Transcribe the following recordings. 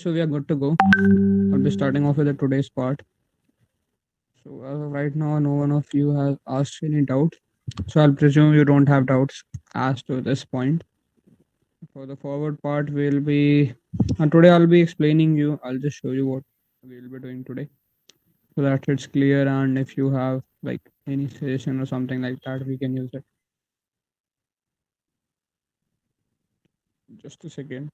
so we are good to go. I'll be starting off with the today's part. So as of right now, no one of you has asked any doubts. So I'll presume you don't have doubts as to this point. For the forward part, we'll be today I'll be explaining you. I'll just show you what we'll be doing today, so that it's clear. And if you have like any suggestion or something like that, we can use it. Just a second.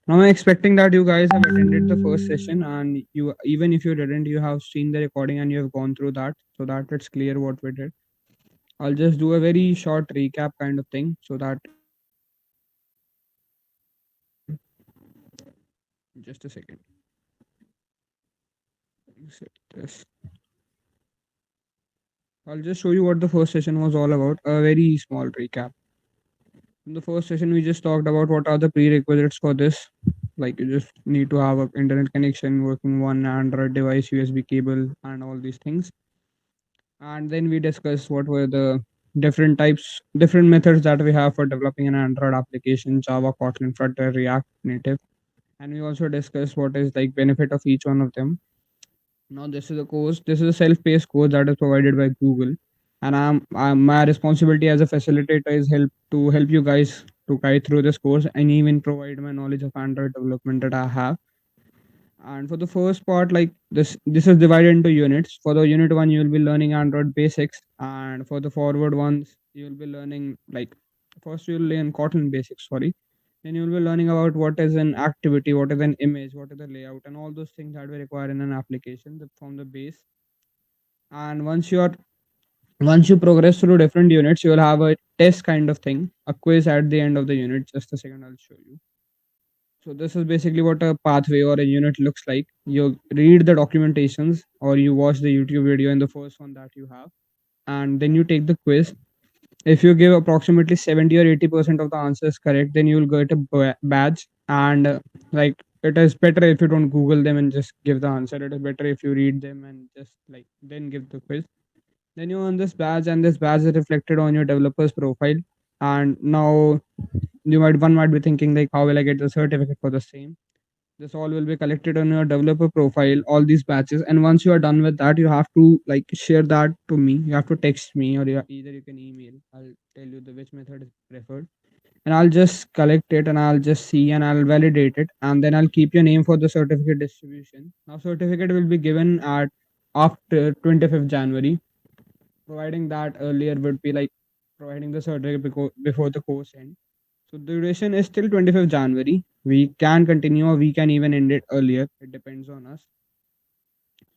Now I'm expecting that you guys have attended the first session, and you, even if you didn't, you have seen the recording and you have gone through that, so that it's clear what we did. I'll just do a very short recap kind of thing so that just a second. Reset this. I'll just show you what the first session was all about. A very small recap. In the first session, we just talked about what are the prerequisites for this. Like you just need to have an internet connection, working one Android device, USB cable, and all these things. And then we discussed what were the different methods that we have for developing an Android application: Java, Kotlin, Flutter, React Native. And we also discussed what is like benefit of each one of them. Now this is a course. This is a self-paced course that is provided by Google, and I'm my responsibility as a facilitator is help you guys to guide through this course and even provide my knowledge of Android development that I have. And for the first part, like this is divided into units. For the unit one, you will be learning Android basics, and for the forward ones, you will be learning like first you'll learn Kotlin basics. Sorry, then you'll be learning about what is an activity, what is an image, what is the layout, and all those things that we require in an application from the base. And once you progress through different units, you will have a test kind of thing, a quiz at the end of the unit. Just a second, I'll show you. So this is basically what a pathway or a unit looks like. You read the documentations or you watch the YouTube video in the first one that you have, and then you take the quiz. If you give approximately 70 or 80% of the answers correct, then you will get a badge. And like it is better if you don't Google them and just give the answer. It is better if you read them and just like then give the quiz. Then you earn this badge, and this badge is reflected on your developer's profile. And now one might be thinking like, how will I get the certificate for the same? This all will be collected on your developer profile, all these batches. And once you are done with that, you have to like share that to me. You have to text me, or either you can email. I'll tell you the which method is preferred, and I'll just collect it and I'll just see and I'll validate it, and then I'll keep your name for the certificate distribution. Now certificate will be given at after 25th January, providing that earlier would be like providing the certificate before the course end. So the duration is till 25th January. We can continue or we can even end it earlier. It depends on us.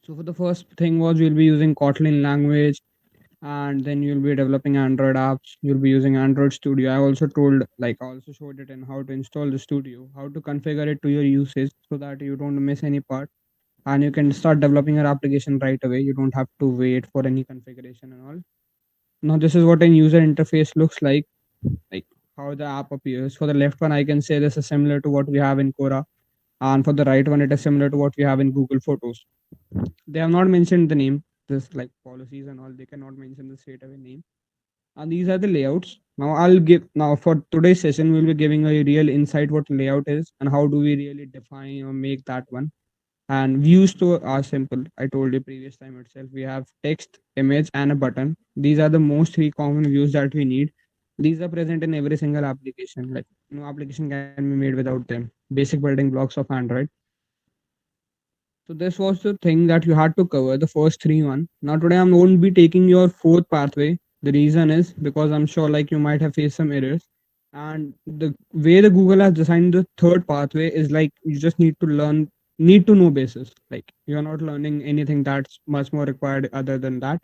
So for the first thing was we'll be using Kotlin language, and then you'll be developing Android apps. You'll be using Android Studio. I also told like I also showed it in how to install the studio, how to configure it to your usage so that you don't miss any part, and you can start developing your application right away. You don't have to wait for any configuration and all. Now this is what a user interface looks like how the app appears. For the left one, I can say this is similar to what we have in Quora, and for the right one, it is similar to what we have in Google Photos. They have not mentioned the name, this like policies and all. They cannot mention the straight away name. And these are the layouts. Now for today's session, we'll be giving a real insight what layout is and how do we really define or make that one. And views to are simple. I told you previous time itself. We have text, image, and a button. These are the most three common views that we need. These are present in every single application. Like no application can be made without them. Basic building blocks of Android. So this was the thing that you had to cover, the first three one. Now today I won't be taking your fourth pathway. The reason is because I'm sure like you might have faced some errors. And the way the Google has designed the third pathway is like you just need to know basis. Like you're not learning anything that's much more required other than that.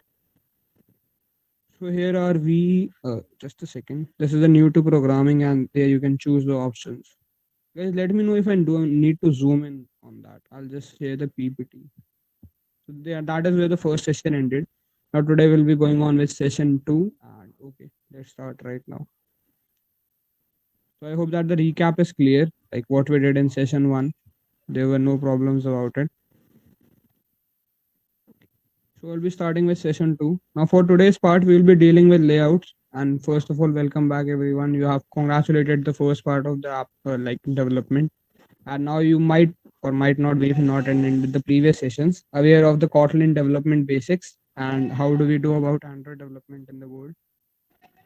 So here are we. Just a second. This is a new to programming, and there you can choose the options. Guys, let me know if I do need to zoom in on that. I'll just share the PPT. So there, that is where the first session ended. Now today we'll be going on with session two. And okay, let's start right now. So I hope that the recap is clear, like what we did in session one. There were no problems about it. So we'll be starting with session two. Now for today's part, we'll be dealing with layouts, And first of all, welcome back everyone. You have congratulated the first part of the app like development, and now you might or might not be, if not attended the previous sessions, aware of the Kotlin development basics and how do we do about Android development in the world.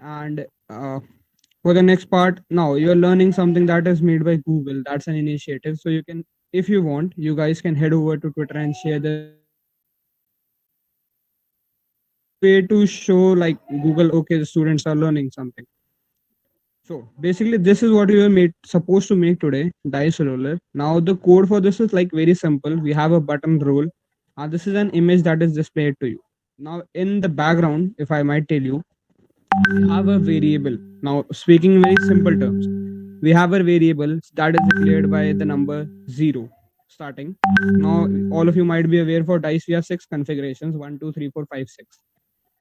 And for the next part, now you're learning something that is made by Google. That's an initiative, so you can, if you want, you guys can head over to Twitter and share the link with your friends. It's a way to show like Google, okay, the students are learning something. So basically, this is what we were made supposed to make today, dice roller. Now the code for this is like very simple. We have a button roll, and this is an image that is displayed to you. Now in the background, if I might tell you, we have a variable. Now speaking in very simple terms, we have a variable that is declared by the number zero starting. Now all of you might be aware for dice we have six configurations: one, two, three, four, five, six.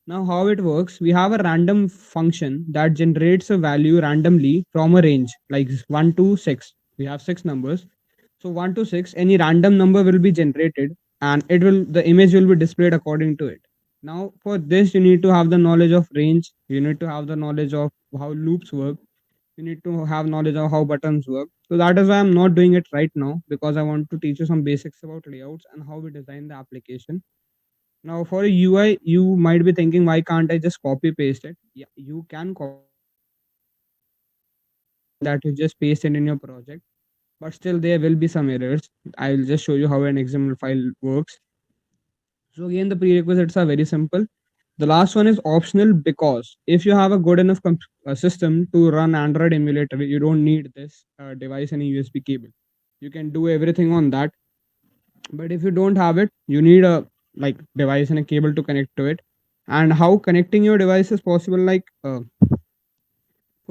Now, how it works, we have a random function that generates a value randomly from a range like 1 to 6. We have six numbers. So 1 to 6, any random number will be generated and the image will be displayed according to it. Now, for this, you need to have the knowledge of range, you need to have the knowledge of how loops work, you need to have knowledge of how buttons work. So that is why I'm not doing it right now, because I want to teach you some basics about layouts and how we design the application. Now, for a UI, you might be thinking, why can't I just copy paste it? Yeah, you can copy paste it. There is a function that you just paste it in your project, but still there will be some errors. I will just show you how an XML file works. So again, the prerequisites are very simple. The last one is optional because if you have a good enough system to run Android emulator, you don't need this device and a USB cable. You can do everything on that. But if you don't have it, you need a like device and a cable to connect to it. And how connecting your device is possible, like for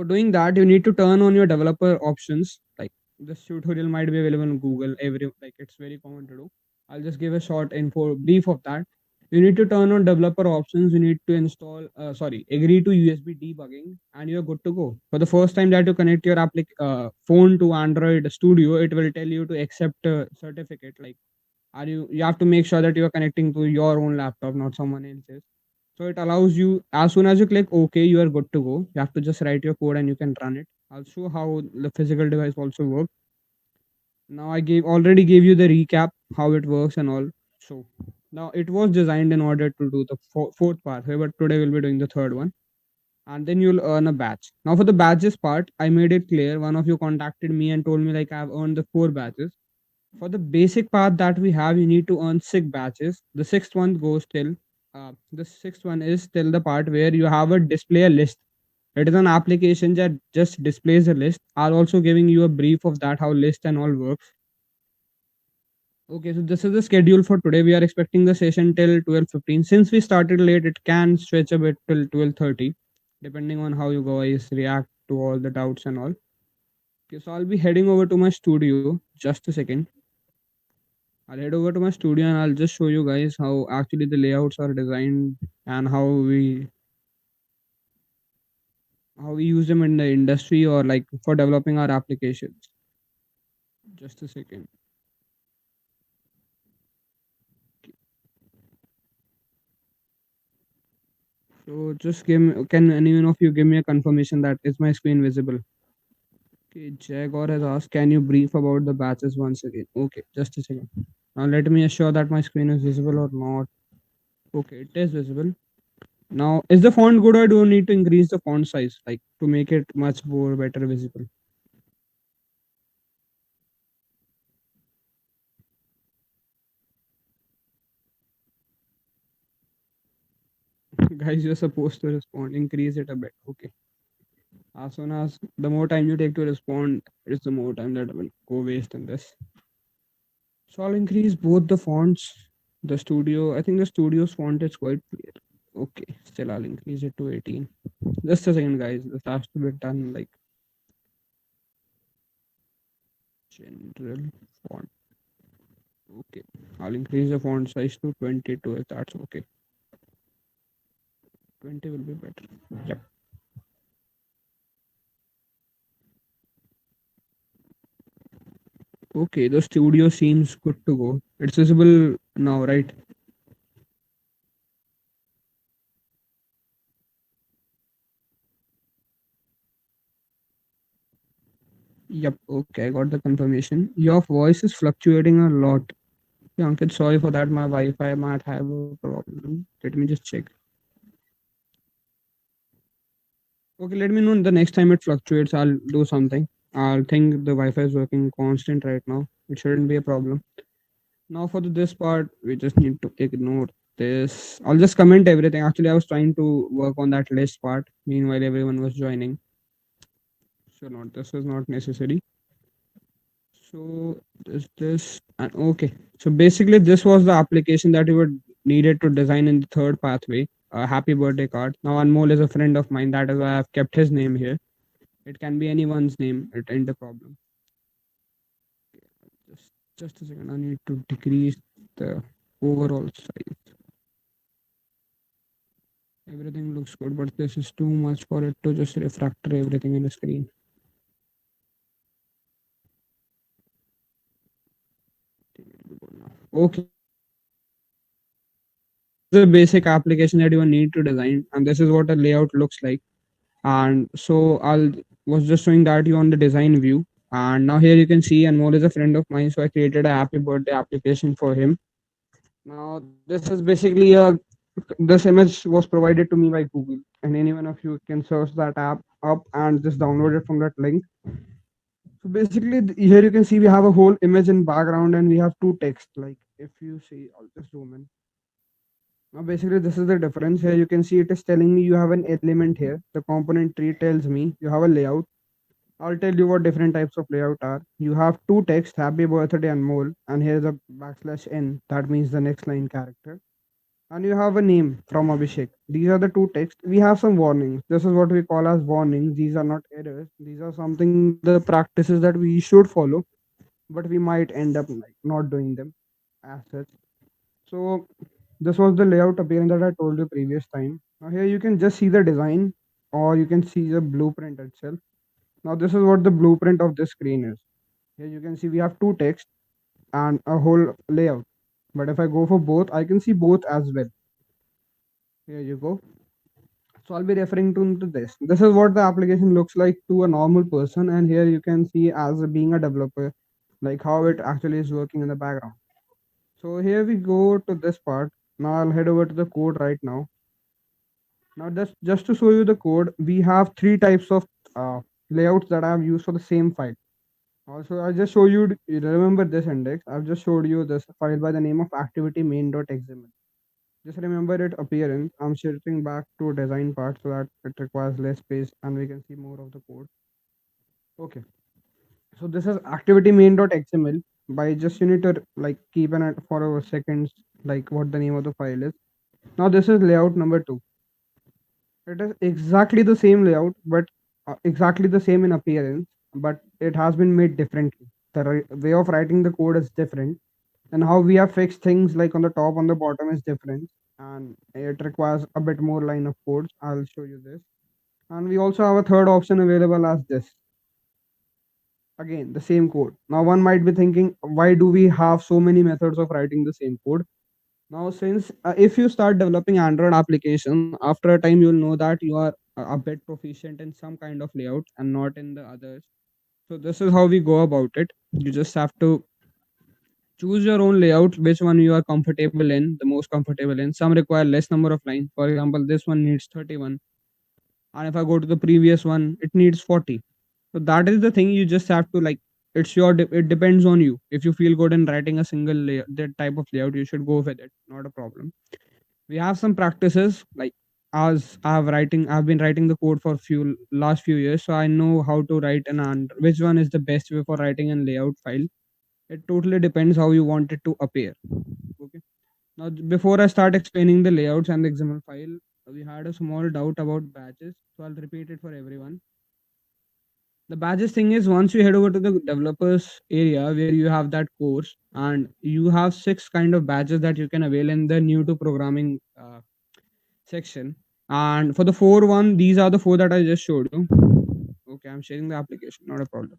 doing that, you need to turn on your developer options. Like this tutorial might be available on Google. Every like it's very common to do. I'll just give a short info brief of that. You need to turn on developer options. You need to install, agree to USB debugging, and you're good to go. For the first time that you connect your phone to Android Studio, it will tell you to accept a certificate. Like, are you have to make sure that you are connecting to your own laptop, not someone else's. So it allows you, as soon as you click OK, you are good to go. You have to just write your code and you can run it. I'll show how the physical device also works. Now I already gave you the recap how it works and all. So now it was designed in order to do the fourth pathway, but today we'll be doing the third one. And then you'll earn a badge. Now for the badges part, I made it clear. One of you contacted me and told me like I've earned the four badges. For the basic path that we have, you need to earn six badges. The sixth one goes till the sixth one is till the part where you have a display a list. It is an application that just displays a list. I'll also giving you a brief of that how list and all works. Okay, so this is the schedule for today. We are expecting the session till 12:15. Since we started late, it can stretch a bit till 12:30, depending on how you guys react to all the doubts and all. Okay, so I'll be heading over to my studio. Just a second. I'll head over to my studio and I'll just show you guys how actually the layouts are designed and how we use them in the industry or like for developing our applications. Just a second. So just can anyone of you give me a confirmation that is my screen visible? Okay, Jagor has asked, can you brief about the batches once again? Okay, just a second. Now let me assure that my screen is visible or not. Okay, it is visible. Now, is the font good or do I need to increase the font size like to make it much more better visible? Guys, you're supposed to respond. Increase it a bit. Okay. As soon as the more time you take to respond, it's the more time that will go waste in this. So I'll increase both the fonts. The studio, I think the studio's font is quite clear. Okay, still I'll increase it to 18. Just a second, guys. This has to be done like general font. Okay, I'll increase the font size to 22 if that's okay. 20 will be better. Yep. Okay, the studio seems good to go. It's visible now, right? Yep. Okay, I got the confirmation. Your voice is fluctuating a lot. Yeah, Ankit, sorry for that. My Wi-Fi might have a problem. Let me just check. Okay, let me know the next time it fluctuates. I'll do something. I'll think the Wi-Fi is working constant right now. It shouldn't be a problem. Now for this part, we just need to ignore this. I'll just comment everything. Actually, I was trying to work on that list part. Meanwhile, everyone was joining. So not this is not necessary. So this and okay. So basically, this was the application that you were needed to design in the third pathway. A happy birthday card. Now Anmol is a friend of mine. That is why I've kept his name here. It can be anyone's name. It ain't a problem. Just a second. I need to decrease the overall size. Everything looks good, but this is too much for it to just refractor everything in the screen. Okay, the basic application that you need to design, and this is what a layout looks like. And so I'll was just showing that you on the design view. And now here you can see Anmol is a friend of mine, so I created a happy birthday application for him. Now this is basically a this image was provided to me by Google, and any one of you can search that app up and just download it from that link. So basically, here you can see we have a whole image in background and we have two text. Like if you see, I'll just zoom in. Now basically, this is the difference. Here you can see it is telling me you have an element here. The component tree tells me you have a layout. I'll tell you what different types of layout are. You have two text, happy birthday and mole, and here's a backslash n. That means the next line character. And you have a name from Abhishek. These are the two texts. We have some warnings. This is what we call as warnings. These are not errors. These are something the practices that we should follow, but we might end up like not doing them as such. So this was the layout appearance that I told you previous time. Now here you can just see the design or you can see the blueprint itself. Now this is what the blueprint of this screen is. Here you can see we have two text and a whole layout. But if I go for both, I can see both as well. Here you go. So I'll be referring to this. This is what the application looks like to a normal person, and here you can see as being a developer, like how it actually is working in the background. So here we go to this part. Now I'll head over to the code right now. Now just to show you the code, we have three types of layouts that I have used for the same file. Also, I just show you remember this index. I've just showed you this file by the name of activity main.xml. Just remember it appearance. I'm shifting back to design part so that it requires less space and we can see more of the code. Okay. So this is activity main.xml. By just you need to like keep an it for a seconds like what the name of the file is. Now this is layout number two. It is exactly the same layout, but exactly the same in appearance, but it has been made differently. The way of writing the code is different, and how we have fixed things like on the top, on the bottom is different, and it requires a bit more line of codes. I'll show you this. And we also have a third option available as this. Again, the same code. Now, one might be thinking, why do we have so many methods of writing the same code? Now, since if you start developing Android application, after a time you'll know that you are a bit proficient in some kind of layout and not in the others. So this is how we go about it. You just have to choose your own layout, which one you are comfortable in, the most comfortable in. Some require less number of lines. For example, this one needs 31, and if I go to the previous one, it needs 40. So that is the thing. You just have to like. It's your. It depends on you. If you feel good in writing a single layout, that type of layout, you should go with it. Not a problem. We have some practices like as I've been writing the code for few last few years, so I know how to write and which one is the best way for writing a layout file. It totally depends how you want it to appear. Okay. Now before I start explaining the layouts and the XML file, we had a small doubt about badges, so I'll repeat it for everyone. The badges thing is once you head over to the developers area where you have that course and you have six kind of badges that you can avail in the new to programming section. And for the four one, these are the four that I just showed you. Okay, I'm sharing the application, not a problem.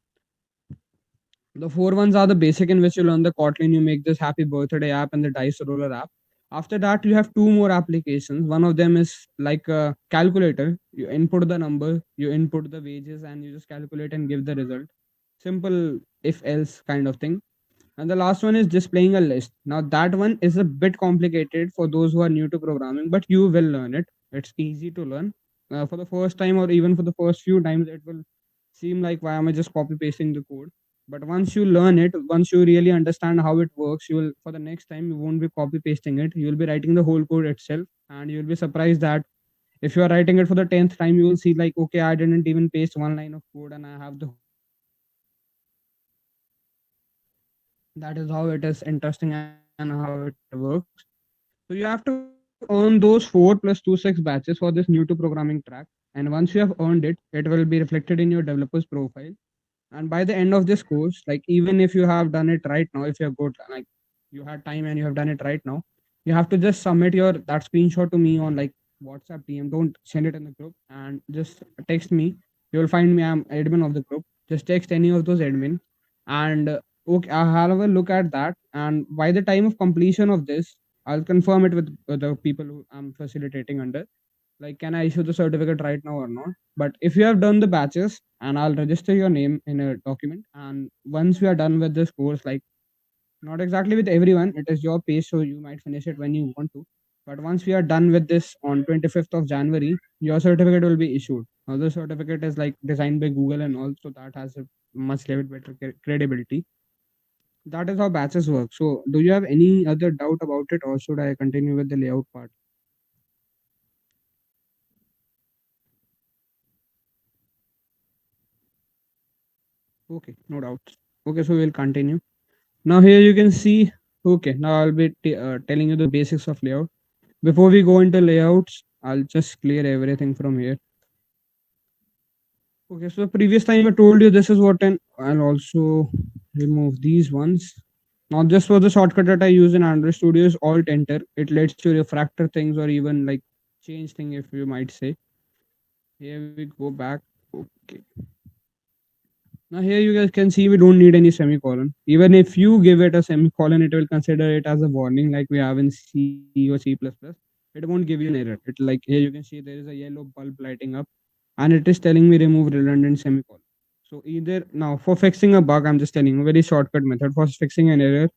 The four ones are the basic in which you learn the Kotlin, you make this happy birthday app and the dice roller app. After that, you have two more applications. One of them is like a calculator. You input the number, you input the wages, and you just calculate and give the result. simple if else kind of thing. And the last one is displaying a list. Now that one is a bit complicated for those who are new to programming, but you will learn it. It's easy to learn. For the first time or even for the first few times, it will seem like why am I just copy pasting the code? But once you learn it, once you really understand how it works, you will for the next time you won't be copy pasting it. You will be writing the whole code itself, and you will be surprised that if you are writing it for the 10th time, you will see like okay, I didn't even paste one line of code, and I have the whole code written in my code. That is how it is interesting and how it works. So you have to earn those 4 plus 2 6 batches for this new to programming track. And once you have earned it, it will be reflected in your developer's profile. And by the end of this course, like even if you have done it right now, if you have got like you had time and you have done it right now, you have to just submit your that screenshot to me on like WhatsApp DM. Don't send it in the group and just text me. You will find me. I'm admin of the group. Just text any of those admin, and okay, I'll have a look at that. And by the time of completion of this, I'll confirm it with the people who I'm facilitating under. Like, can I issue the certificate right now or not? But if you have done the batches, and I'll register your name in a document. And once we are done with this course, like not exactly with everyone, it is your pace, so you might finish it when you want to. But once we are done with this on 25th of January, your certificate will be issued. Now, the certificate is like designed by Google and all, so that has a much level better credibility. That is how batches work. So, do you have any other doubt about it, or should I continue with the layout part? Okay, no doubts. Okay, so we'll continue. Now here you can see, okay, now I'll be telling you the basics of layout. Before we go into layouts, I'll just clear everything from here. Okay, so previous time I told you this is what, and I'll also remove these ones. Now this was the shortcut that I use in Android Studio is Alt Enter. It lets you refactor things or even like change thing if you might say. Here we go back. Okay. Now here you guys can see we don't need any semicolon. Even if you give it a semicolon, it will consider it as a warning like we have in C or C++. It won't give you an error. It like here you can see there is a yellow bulb lighting up and it is telling me remove redundant semicolon. So either now for fixing a bug, I'm just telling you a very shortcut method for fixing an error.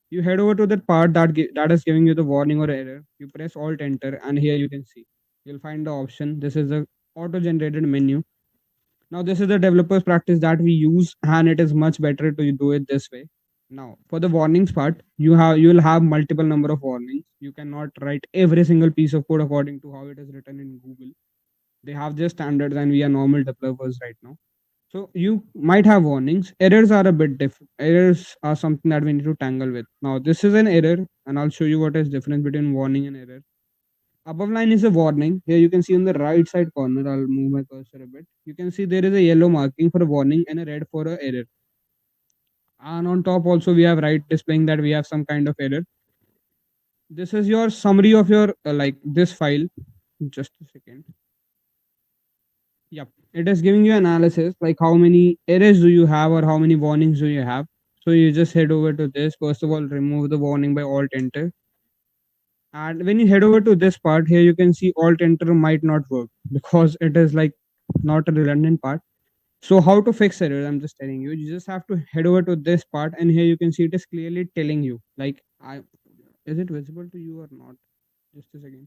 You head over to that part that is giving you the warning or error. You press Alt Enter and here you can see you'll find the option. This is the auto generated menu. Now, this is the developer's practice that we use, and it is much better to do it this way. Now, for the warnings part, you will have multiple number of warnings. You cannot write every single piece of code according to how it is written in Google. They have their standards, and we are normal developers right now. So you might have warnings. Errors are a bit different. Errors are something that we need to tangle with. Now, this is an error, and I'll show you what is difference between warning and error. Above line is a warning. Here you can see on the right side corner, I'll move my cursor a bit. You can see there is a yellow marking for a warning and a red for a error. And on top also we have right displaying that we have some kind of error. This is your summary of your like this file. Just a second. Yep. It is giving you analysis like how many errors do you have or how many warnings do you have. So you just head over to this. First of all, remove the warning by Alt Enter. And when you head over to this part here, you can see Alt Enter might not work because it is like not a redundant part. So how to fix errors? I'm just telling you. You just have to head over to this part, and here you can see it is clearly telling you. Like, is it visible to you or not? Just a second.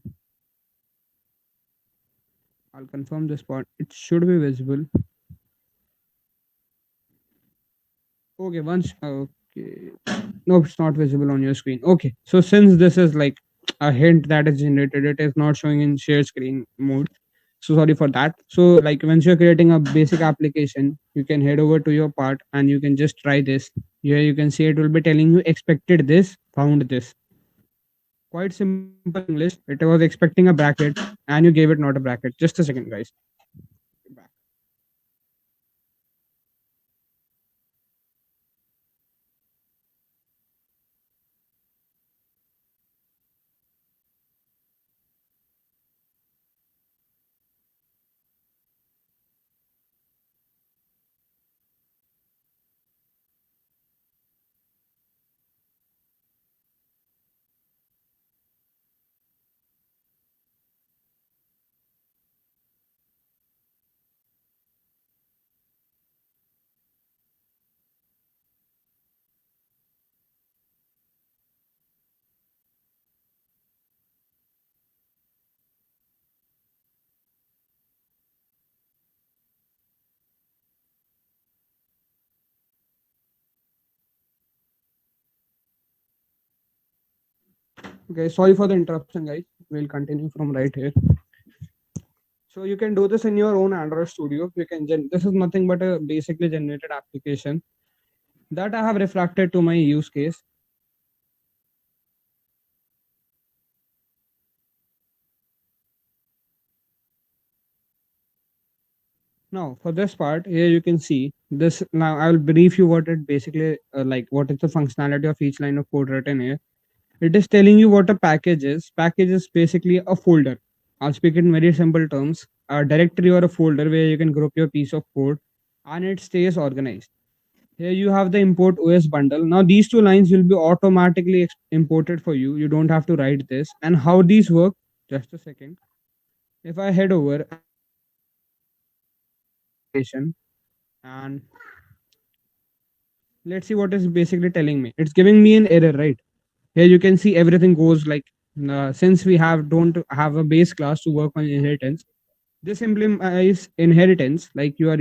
I'll confirm this part. It should be visible. Okay, once. Okay. No, it's not visible on your screen. Okay. So since this is like a hint that is generated, it is not showing in share screen mode. So sorry for that. So like once you're creating a basic application, you can head over to your part and you can just try this. Here you can see it will be telling you expected this, found this. Quite simple in English. It was expecting a bracket and you gave it not a bracket. Just a second, guys. Back. Okay, sorry for the interruption, guys. We'll continue from right here. So you can do this in your own Android Studio. You can this is nothing but a basically generated application that I have reflected to my use case. Now, for this part, here you can see this. Now, I will brief you what it basically like. What is the functionality of each line of code written here? It is telling you what a package is. Package is basically a folder. I'll speak in very simple terms. A directory or a folder where you can group your piece of code, and it stays organized. Here you have the import OS bundle. Now these two lines will be automatically imported for you. You don't have to write this. And how these work? Just a second. If I head over application and let's see what is basically telling me. It's giving me an error, right? Here you can see everything goes like since we have don't have a base class to work on inheritance. This implies inheritance, like you are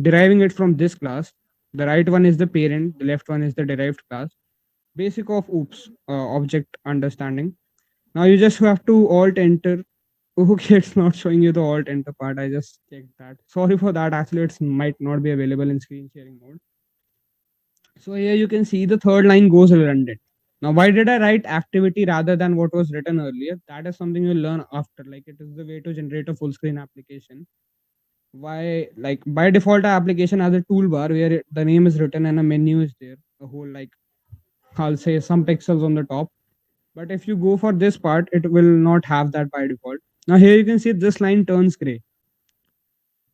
deriving it from this class. The right one is the parent, the left one is the derived class. Basic of oops object understanding. Now you just have to alt enter. Okay, it's not showing you the alt enter part. I just checked that. Sorry for that. Actually, it might not be available in screen sharing mode. So here you can see the third line goes redundant. Now, why did I write activity rather than what was written earlier? That is something you'll learn after. Like it is the way to generate a full screen application. Why, like by default, our application has a toolbar where the name is written and a menu is there. A whole like I'll say some pixels on the top. But if you go for this part, it will not have that by default. Now here you can see this line turns gray.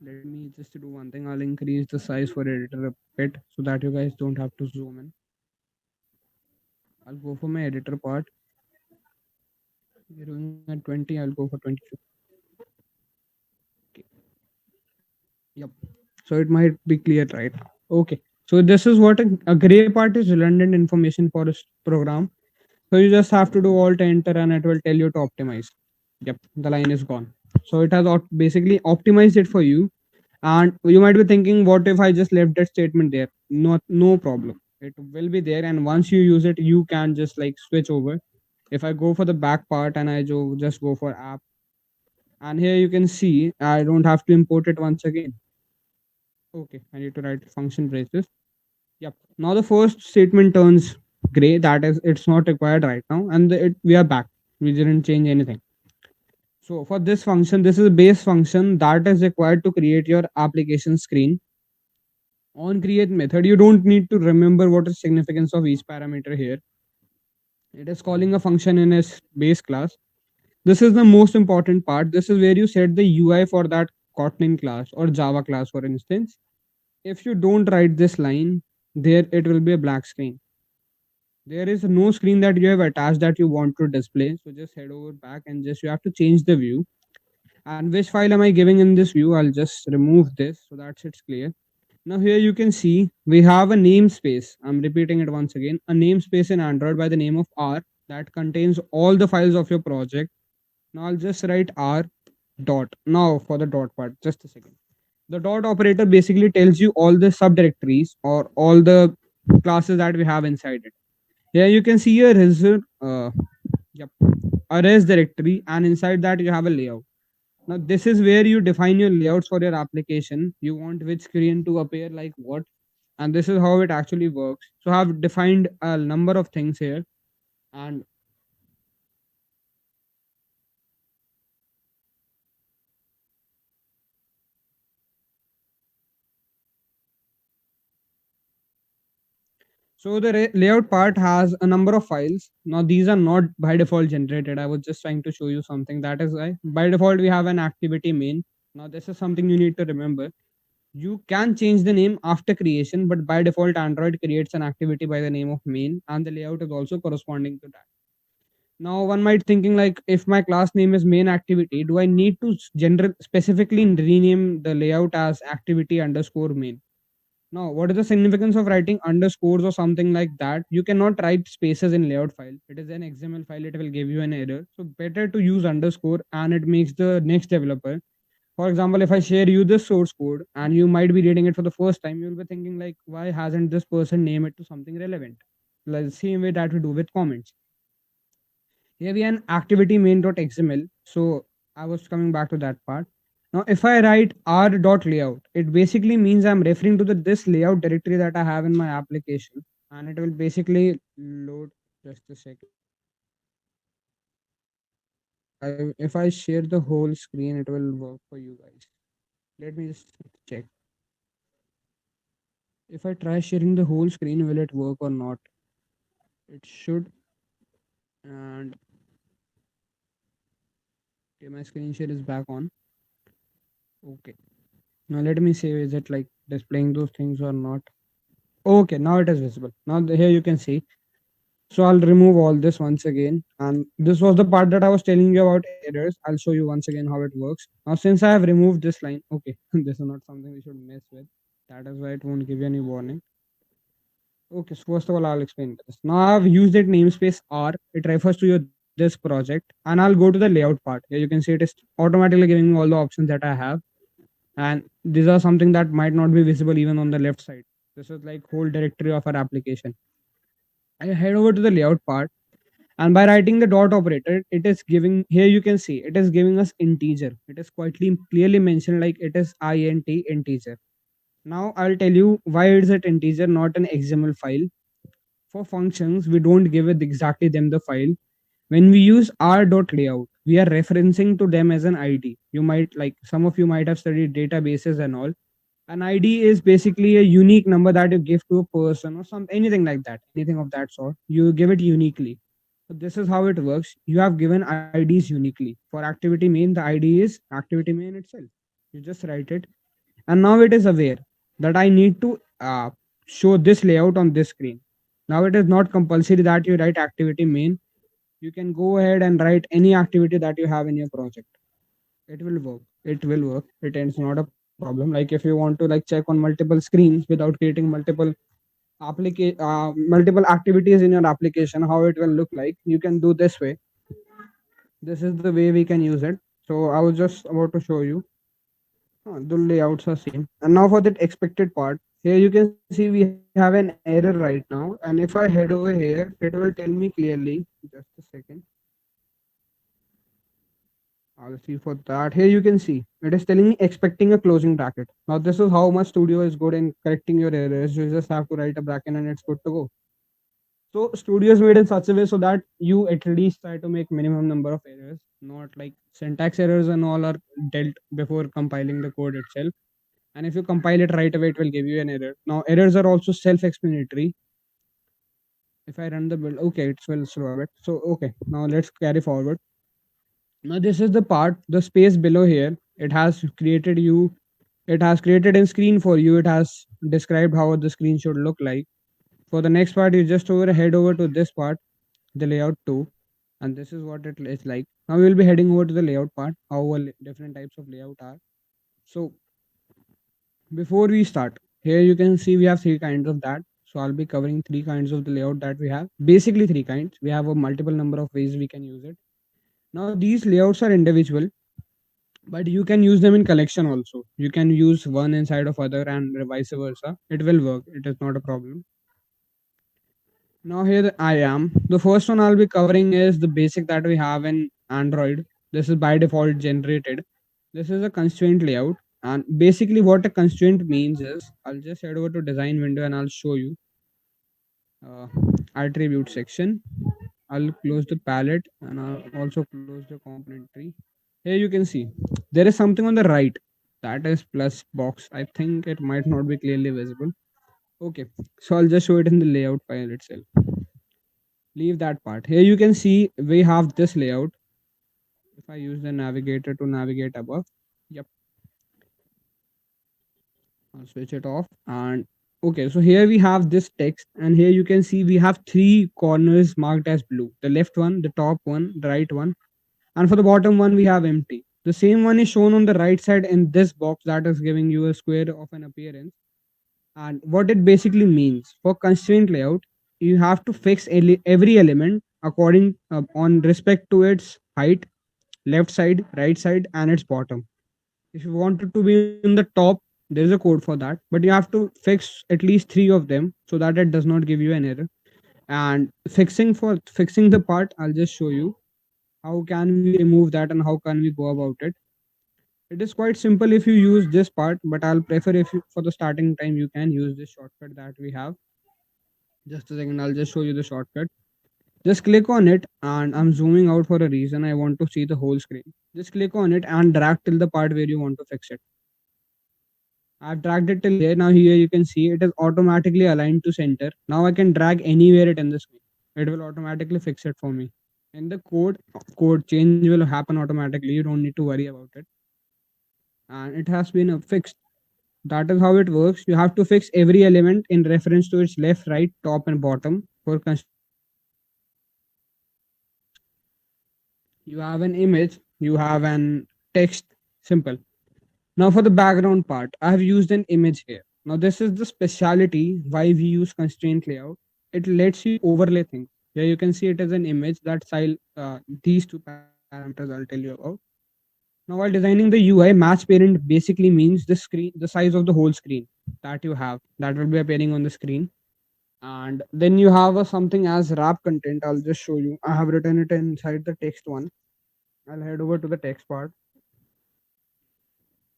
Let me just do one thing. I'll increase the size for editor a bit so that you guys don't have to zoom in. I'll go for my editor part. You're doing at 20. I'll go for 22. Okay. Yep. So it might be clear right now. Okay. So this is what a gray part is redundant information for a program. So you just have to do alt enter and it will tell you to optimize. Yep. The line is gone. So it has basically optimized it for you. And you might be thinking, what if I just left that statement there? Not no problem. It will be there, and once you use it, you can just like switch over. If I go for the back part and I just go for app, and here you can see I don't have to import it once again. Okay, I need to write function braces. Yep. Now the first statement turns gray. That is, it's not required right now, and we are back. We didn't change anything. So for this function, this is a base function that is required to create your application screen. On create method, you don't need to remember what is significance of each parameter here. It is calling a function in its base class. This is the most important part. This is where you set the UI for that Kotlin class or Java class, for instance. If you don't write this line, there it will be a black screen. There is no screen that you have attached that you want to display. So just head over back and just you have to change the view. And which file am I giving in this view? I'll just remove this so that it's clear. Now here you can see we have a namespace. I'm repeating it once again. A namespace in Android by the name of R that contains all the files of your project. Now I'll just write R dot. Now for the dot part, just a second. The dot operator basically tells you all the subdirectories or all the classes that we have inside it. Here you can see a yep, a res directory, and inside that you have a layout. Now this is where you define your layouts for your application. You want which screen to appear like what, and this is how it actually works. So I've defined a number of things here, and so the layout part has a number of files. Now these are not by default generated. I was just trying to show you something. That is why by default we have an activity main. Now this is something you need to remember. You can change the name after creation, but by default Android creates an activity by the name of main, and the layout is also corresponding to that. Now one might thinking like, if my class name is main activity, do I need to general specifically rename the layout as activity underscore main? Now, what is the significance of writing underscores or something like that? You cannot write spaces in layout file. It is an XML file. It will give you an error. So better to use underscore, and it makes the next developer. For example, if I share you this source code and you might be reading it for the first time, you'll be thinking like, why hasn't this person named it to something relevant? Like the same way that we do with comments. Here we have an activity main.xml. So I was coming back to that part. Now, if I write r.layout, it basically means I'm referring to the this layout directory that I have in my application, and it will basically load. Just a second. If I share the whole screen, it will work for you guys. Let me just check. If I try sharing the whole screen, will it work or not? It should. And okay, my screen share is back on. Okay. Now let me see, is it like displaying those things or not? Okay, now it is visible. Now here you can see. So I'll remove all this once again. And this was the part that I was telling you about errors. I'll show you once again how it works. Now since I have removed this line, okay, this is not something we should mess with. That is why it won't give you any warning. Okay, so first of all, I'll explain this. Now I've used that namespace R. It refers to your this project, and I'll go to the layout part. Here you can see it is automatically giving me all the options that I have, and these are something that might not be visible even on the left side. This is like whole directory of our application. I head over to the layout part, and by writing the dot operator, it is giving, here you can see it is giving us integer. It is quite clearly mentioned like it is int integer. Now I'll tell you why is it integer, not an XML file. For functions, we don't give it exactly them the file. When we use r.layout, we are referencing to them as an ID. You might like some of you might have studied databases and all. An ID is basically a unique number that you give to a person or some anything like that, anything of that sort. You give it uniquely. So this is how it works. You have given IDs uniquely. For activity main, the ID is activity main itself. You just write it, and now it is aware that I need to show this layout on this screen. Now it is not compulsory that you write activity main. You can go ahead and write any activity that you have in your project. It will work. It will work. It is not a problem. Like if you want to like check on multiple screens without creating multiple activities in your application, how it will look like, you can do this way. This is the way we can use it. So I was just about to show you. The layouts are same. And now for that expected part, here you can see we have an error right now. And if I head over here, it will tell me clearly. Just a second. I'll see for that. Here you can see it is telling me expecting a closing bracket. Now this is how much Studio is good in correcting your errors. You just have to write a bracket and it's good to go. So Studio is made in such a way so that you at least try to make minimum number of errors, not like syntax errors and all are dealt before compiling the code itself. And if you compile it right away, it will give you an error. Now errors are also self-explanatory. If I run the build, okay, it's will slow a bit. So okay, now let's carry forward. Now this is the part, the space below here. It has created you. It has created a screen for you. It has described how the screen should look like. For the next part, you just head over to this part, the layout 2, and this is what it is like. Now we will be heading over to the layout part, how different types of layout are. So before we start, here you can see we have three kinds of that. So I'll be covering three kinds of the layout that we have. Basically three kinds. We have a multiple number of ways we can use it. Now these layouts are individual, but you can use them in collection also. You can use one inside of other and vice versa. It will work. It is not a problem. Now here I am. The first one I'll be covering is the basic that we have in Android. This is by default generated. This is a constraint layout. And basically what a constraint means is, I'll just head over to design window and I'll show you uh, attribute section. I'll close the palette and I'll also close the component tree. Here you can see there is something on the right that is plus box. I think it might not be clearly visible. Okay, so I'll just show it in the layout file itself. Leave that part. Here you can see we have this layout. If I use the navigator to navigate above, yep, I'll switch it off. And okay, so here we have this text, and here you can see we have three corners marked as blue: the left one, the top one, the right one, and for the bottom one we have empty. The same one is shown on the right side in this box that is giving you a square of an appearance. And what it basically means for constraint layout, you have to fix every element according on respect to its height, left side, right side, and its bottom. If you want it to be in the top, there is a code for that, but you have to fix at least three of them so that it does not give you an error. And fixing the part, I'll just show you. How can we remove that and how can we go about it? It is quite simple if you use this part, but I'll prefer if you, for the starting time, you can use this shortcut that we have. Just a second, I'll just show you the shortcut. Just click on it, and I'm zooming out for a reason. I want to see the whole screen. Just click on it and drag till the part where you want to fix it. I've dragged it till here. Now here you can see it is automatically aligned to center. Now I can drag anywhere it in the screen. It will automatically fix it for me. In the code change will happen automatically. You don't need to worry about it. And it has been fixed. That is how it works. You have to fix every element in reference to its left, right, top, and bottom for constraint layout. You have an image, you have an text, simple. Now for the background part, I have used an image here. Now this is the speciality why we use constraint layout. It lets you overlay things. Here you can see it as an image that style these two parameters I'll tell you about. Now while designing the UI, match parent basically means the screen, the size of the whole screen that you have that will be appearing on the screen. And then you have a something as wrap content. I'll just show you. I have written it inside the text one. I'll head over to the text part.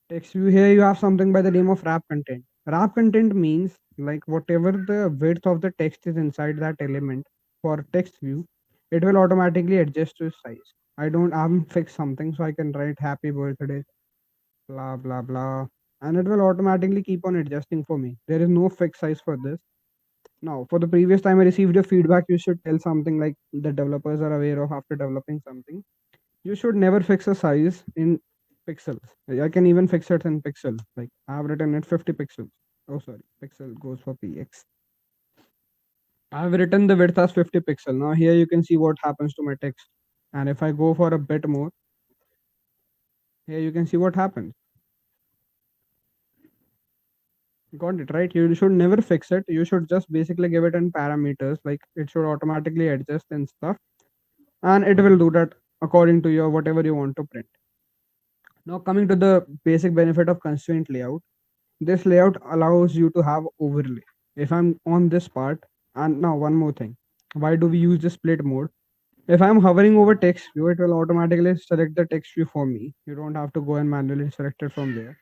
Text view, here you have something by the name of wrap content. Wrap content means like whatever the width of the text is inside that element for text view, it will automatically adjust to its size. I haven't fixed something, so I can write happy birthday, blah blah blah, and it will automatically keep on adjusting for me. There is no fixed size for this. Now, for the previous time I received a feedback, you should tell something like the developers are aware of after developing something. You should never fix a size in pixels. I can even fix it in pixel. Like I've written it 50 pixels. Oh, sorry, pixel goes for px. I've written the width as 50 pixel. Now here you can see what happens to my text. And if I go for a bit more, here you can see what happens. Got it right. You should never fix it. You should just basically give it in parameters. Like it should automatically adjust and stuff, and it will do that according to your whatever you want to print. Now coming to the basic benefit of constraint layout. This layout allows you to have overlay. If I'm on this part, and now one more thing. Why do we use the split mode? If I'm hovering over text view, it will automatically select the text view for me. You don't have to go and manually select it from there.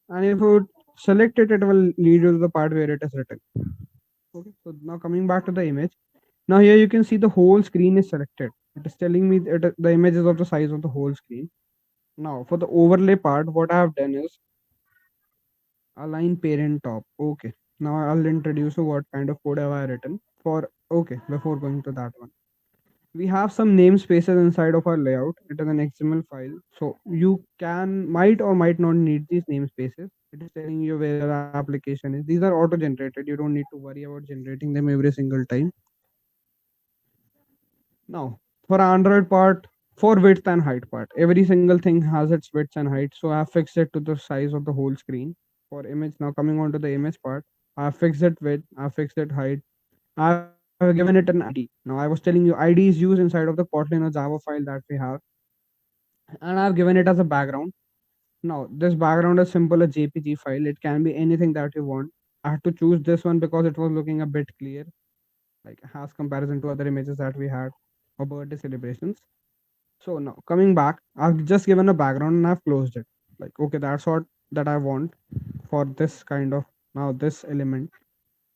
And if you select it, it will lead you to the part where it is written. Okay, so now coming back to the image. Now here you can see the whole screen is selected. It is telling me that the image is of the size of the whole screen. Now for the overlay part, what I have done is align parent top. Okay. Now I'll introduce you what kind of code have I written for. Okay, before going to that one. We have some namespaces inside of our layout. It is an XML file. So you can might or might not need these namespaces. It is telling you where your application is. These are auto-generated. You don't need to worry about generating them every single time. Now, for Android part, for width and height part, every single thing has its width and height. So I have fixed it to the size of the whole screen. For image, now coming on to the image part, I have fixed it width, I have fixed it height, I have given it an ID. Now I was telling you ID is used inside of the Kotlin or Java file that we have, and I have given it as a background. Now this background is simple a JPG file. It can be anything that you want. I had to choose this one because it was looking a bit clear, like has comparison to other images that we had for birthday celebrations. So now coming back, I've just given a background and I've closed it. Like okay, that's what that I want for this kind of now this element.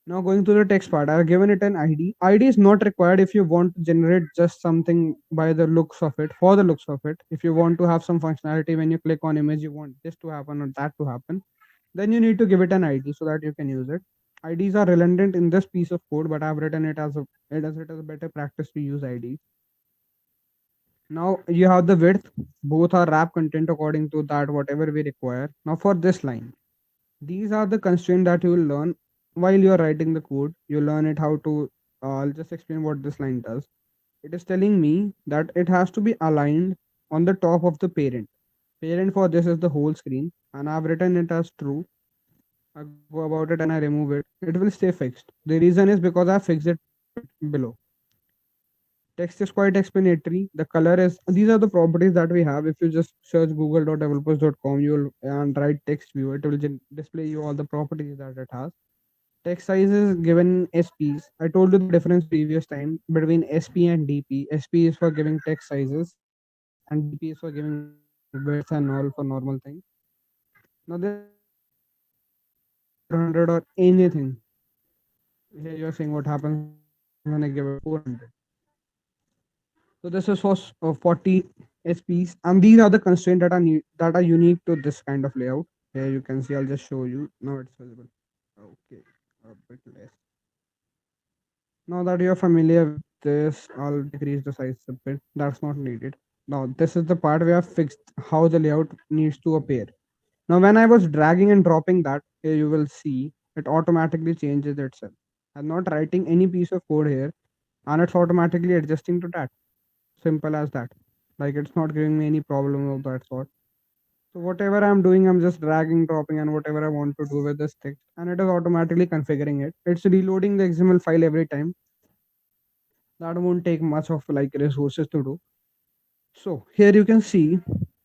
Now going to the text part, I've given it an ID. ID is not required if you want to generate just something by the looks of it, for the looks of it. If you want to have some functionality when you click on image, you want this to happen or that to happen, then you need to give it an ID so that you can use it. IDs are redundant in this piece of code, but I've written it as a better practice to use IDs. Now you have the width. Both are wrap content according to that whatever we require. Now for this line, these are the constraints that you will learn while you are writing the code. You learn it how to. I'll just explain what this line does. It is telling me that it has to be aligned on the top of the parent. Parent for this is the whole screen, and I've written it as true. I go about it and I remove it. It will stay fixed. The reason is because I fixed it below. Text is quite explanatory. The color is these are the properties that we have. If you just search google.developers.com, you'll and write text view, it will display you all the properties that it has. Text size is given SPs. I told you the difference previous time between SP and DP. SP is for giving text sizes. and DPS for giving width and all for normal things. Now this is not giving me 400 or anything. Here you are saying what happens when I give it 400. So this is for 40 SPs, and these are the constraints that are unique to this kind of layout. Here you can see. I'll just show you. Now it's visible. Okay, a bit less. Now that you're familiar with this, I'll decrease the size a bit. That's not needed. Now this is the part where I've fixed how the layout needs to appear. Now when I was dragging and dropping that, here you will see it automatically changes itself. I'm not writing any piece of code here, and it's automatically adjusting to that. Simple as that. Like it's not giving me any problem of that sort. So whatever I'm doing, I'm just dragging, dropping, and whatever I want to do with this text, and it is automatically configuring it. It's reloading the XML file every time. That won't take much of like resources to do. So here you can see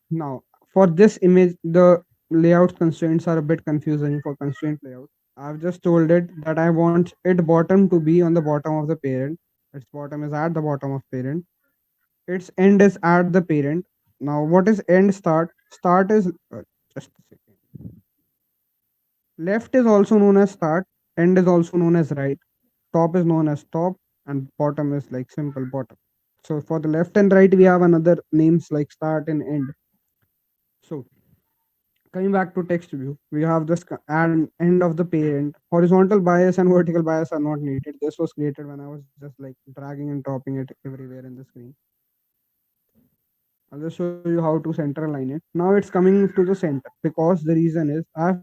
now for this image, the layout constraints are a bit confusing for constraint layout. I've just told it that I want it bottom to be on the bottom of the parent. Its bottom is at the bottom of parent. Its end is at the parent. Now, what is end start? Start is just a second. Left is also known as start. End is also known as right. Top is known as top, and bottom is like simple bottom. So for the left and right, we have another names like start and end. So coming back to text view, we have this and end of the parent. Horizontal bias and vertical bias are not needed. This was created when I was just like dragging and dropping it everywhere in the screen. I'll just show you how to center align it. Now it's coming to the center because the reason is I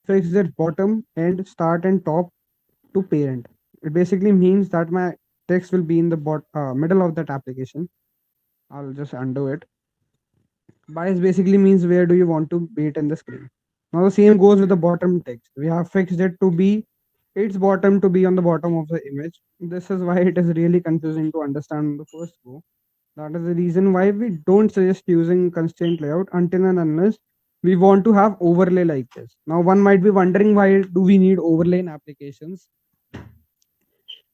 fixed it bottom, end, start, and top to parent. It basically means that my text will be in the middle of that application. I'll just undo it. Bias basically means where do you want to be it in the screen. Now the same goes with the bottom text. We have fixed it to be its bottom to be on the bottom of the image. This is why it is really confusing to understand in the first go. That is the reason why we don't suggest using constraint layout until and unless we want to have overlay like this. Now one might be wondering why do we need overlay in applications?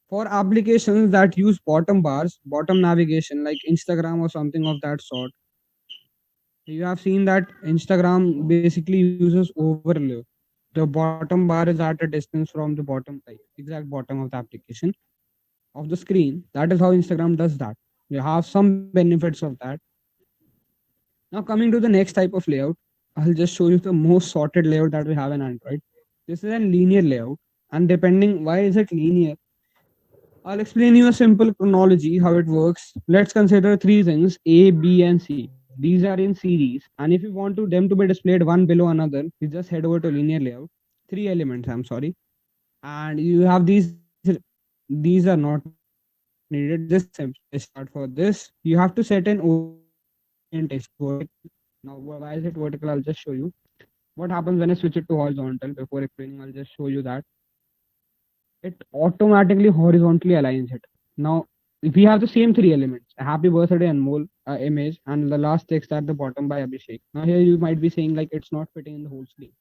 For applications that use bottom bars, bottom navigation like Instagram or something of that sort, you have seen that Instagram basically uses overlay. The bottom bar is at a distance from the bottom, like exact bottom of the application of the screen. That is how Instagram does that. You have some benefits of that. Now coming to the next type of layout, I'll just show you the most sorted layout that we have in Android. This is a linear layout, and depending why is it linear, I'll explain you a simple chronology how it works. Let's consider three things A, B, and C. These are in series, and if you want to them to be displayed one below another, you just head over to linear layout. Three elements, I'm sorry, and you have these. These are not needed. This is just simple. Let's start for this. You have to set an orientation vertical. Now, why is it vertical? I'll just show you. What happens when I switch it to horizontal? Before explaining, I'll just show you that it automatically horizontally aligns it. Now, if we have the same three elements, a happy birthday Anmol image, and the last text at the bottom by Abhishek. Now, here you might be saying like it's not fitting in the whole screen.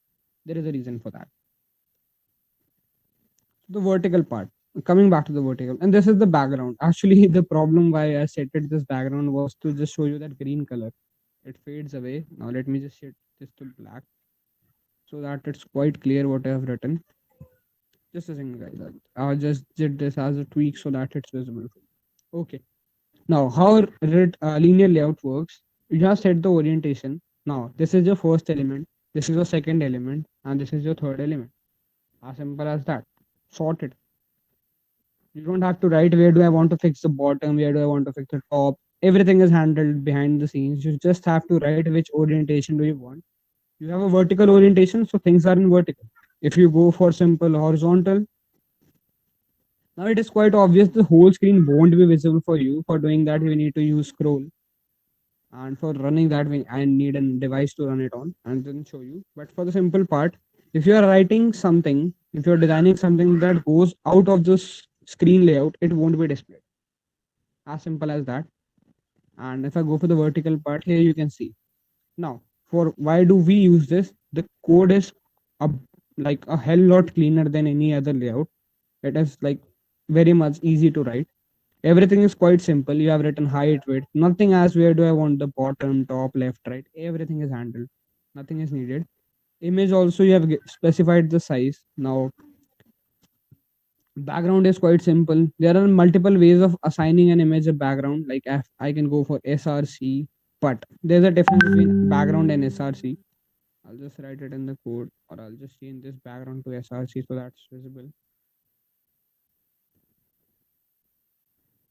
There is a reason for that. The vertical part. Coming back to the vertical, and this is the background. Actually, the problem why I set it this background was to just show you that green color. It fades away. Now, let me just set this to black so that it's quite clear what I have written. Just a second, guys. I just did this as a tweak so that it's visible. Okay. Now, how linear layout works? You just set the orientation. Now, this is your first element, this is your second element, and this is your third element. As simple as that. Sorted. You don't have to write where do I want to fix the bottom, where do I want to fix the top. Everything is handled behind the scenes. You just have to write which orientation do you want. You have a vertical orientation, so things are in vertical. If you go for simple horizontal, now it is quite obvious the whole screen won't be visible for you. For doing that, we need to use scroll, and for running that, I need a device to run it on and then show you. But for the simple part, if you are writing something, if you are designing something that goes out of this screen layout, it won't be displayed. As simple as that. And if I go for the vertical part, here you can see. Now, for why do we use this? The code is a, like a hell lot cleaner than any other layout. It is like very much easy to write. Everything is quite simple. You have written height, width, nothing as where do I want the bottom, top, left, right. Everything is handled. Nothing is needed. Image also you have specified the size. Now background is quite simple. There are multiple ways of assigning an image a background. Like I can go for src, but there's a difference between background and src. I'll just write it in the code, or I'll just change this background to src so that's visible.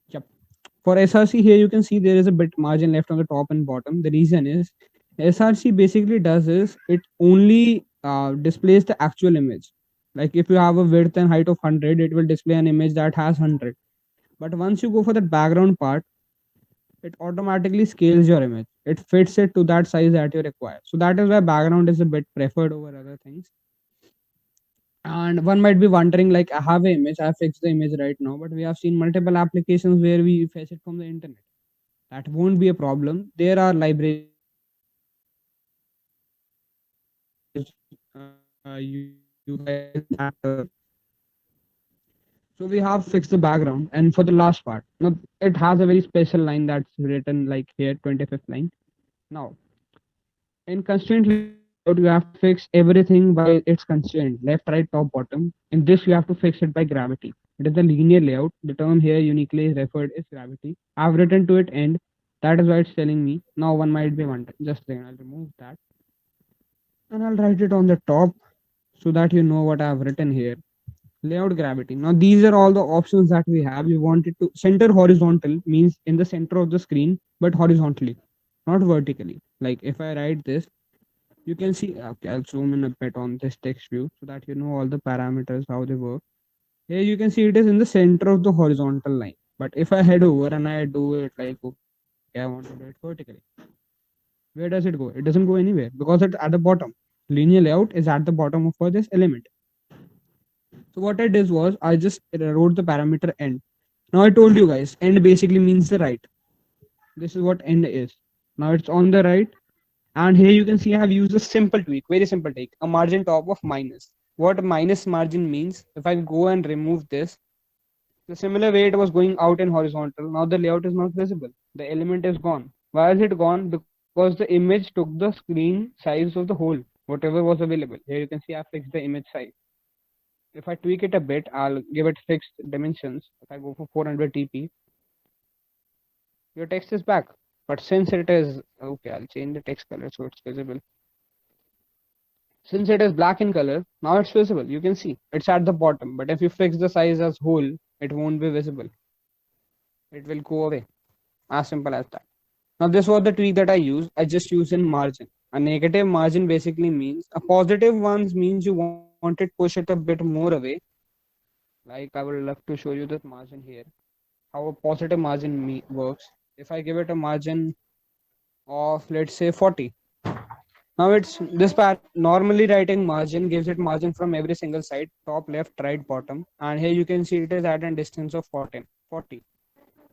Yep. For src here you can see there is a bit margin left on the top and bottom. The reason is src basically does is it only displays the actual image. Like if you have a width and height of 100, it will display an image that has 100. But once you go for the background part, it automatically scales your image. It fits it to that size that you require. So that is why background is a bit preferred over other things. And one might be wondering, like, I have an image, I have fixed the image right now, but we have seen multiple applications where we fetch it from the internet. That won't be a problem. There are libraries you guys that. So we have fixed the background, and for the last part, now it has a very special line that's written like here, 25th line. Now in constraint layout, you have to fix everything by its constraint, left, right, top, bottom. In this, you have to fix it by gravity. It is a linear layout. The term here uniquely referred is gravity. I've written to it end. That is why it's telling me. Now one might be wondering. Just a second, I'll remove that. And I'll write it on the top so that you know what I've written here. Layout gravity. Now these are all the options that we have. You want it to center horizontal means in the center of the screen, but horizontally, not vertically. Like if I write this, you can see, okay, I'll zoom in a bit on this text view so that you know all the parameters how they work. Here you can see it is in the center of the horizontal line, but if I head over and I do it like, okay, I want to do it vertically, where does it go? It doesn't go anywhere because it's at the bottom. Linear layout is at the bottom of for this element. So what I did was I just wrote the parameter end. Now I told you guys end basically means the right. This is what end is. Now it's on the right. And here you can see I have used a simple tweak, very simple tweak, a margin top of minus. What minus margin means, if I go and remove this, the similar way it was going out in horizontal, now the layout is not visible. The element is gone. Why is it gone? Because the image took the screen size of the whole, whatever was available. Here you can see I fixed the image size. If I tweak it a bit, I'll give it fixed dimensions. If I go for 400 TP, your text is back. But since it is, okay, I'll change the text color so it's visible. Since it is black in color, now it's visible. You can see it's at the bottom. But if you fix the size as whole, it won't be visible. It will go away. As simple as that. Now this was the tweak that I used. I just used in margin. A negative margin basically means a positive ones means you wanted push it a bit more away. Like I would love to show you this margin here. How a positive margin works. If I give it a margin of let's say 40. Now it's this part normally writing margin gives it margin from every single side, top, left, right, bottom. And here you can see it is at a distance of 40.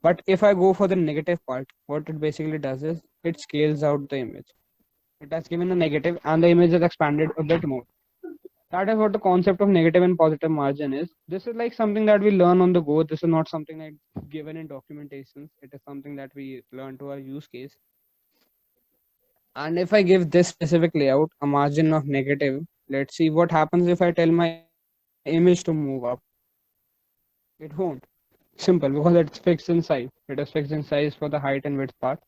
But if I go for the negative part, what it basically does is it scales out the image. It has given a negative and the image is expanded a bit more. That is what the concept of negative and positive margin is. This is like something that we learn on the go. This is not something like given in documentations. It is something that we learn to our use case. And if I give this specific layout a margin of negative, let's see what happens if I tell my image to move up. It won't. Simple, because it's fixed in size. It is fixed in size for the height and width part.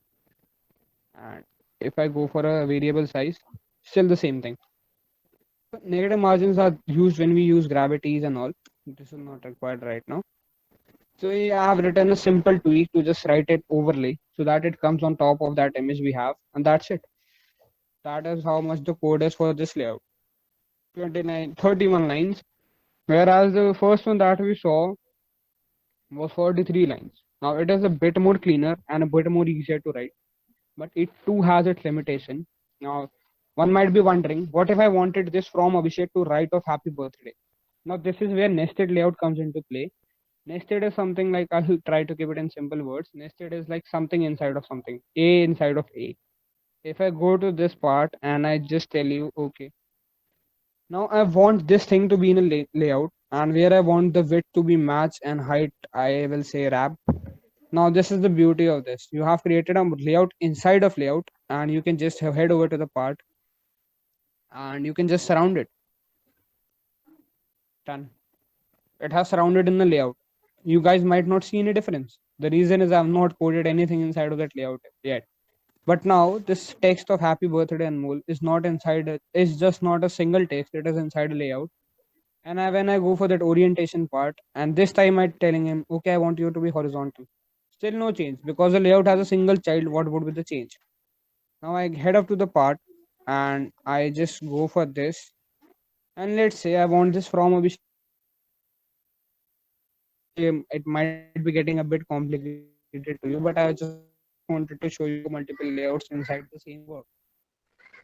And if I go for a variable size, still the same thing. Negative margins are used when we use gravities and all. This is not required right now. So yeah, I have written a simple tweak to just write it overlay so that it comes on top of that image we have, and that's it. That is how much the code is for this layout. 29, 31 lines, whereas the first one that we saw was 43 lines. Now it is a bit more cleaner and a bit more easier to write, but it too has its limitation. Now, one might be wondering, what if I wanted this from Abhishek to write of happy birthday? Now this is where nested layout comes into play. Nested is something like, I'll try to keep it in simple words. Nested is like something inside of something, A inside of A. If I go to this part and I just tell you, okay, now I want this thing to be in a layout, and where I want the width to be matched and height, I will say wrap. Now this is the beauty of this. You have created a layout inside of layout, and you can just head over to the part and you can just surround it. Done. It has surrounded in the layout. You guys might not see any difference. The reason is I've not coded anything inside of that layout yet. But now this text of happy birthday Anmol is not inside it. It's just not a single text. It is inside a layout. And when I go for that orientation part, and this time I'm telling him, okay, I want you to be horizontal. Still no change because the layout has a single child. What would be the change? Now I head up to the part and I just go for this. And let's say I want this from Abhishek. It might be getting a bit complicated to you, but I just wanted to show you multiple layouts inside the same word.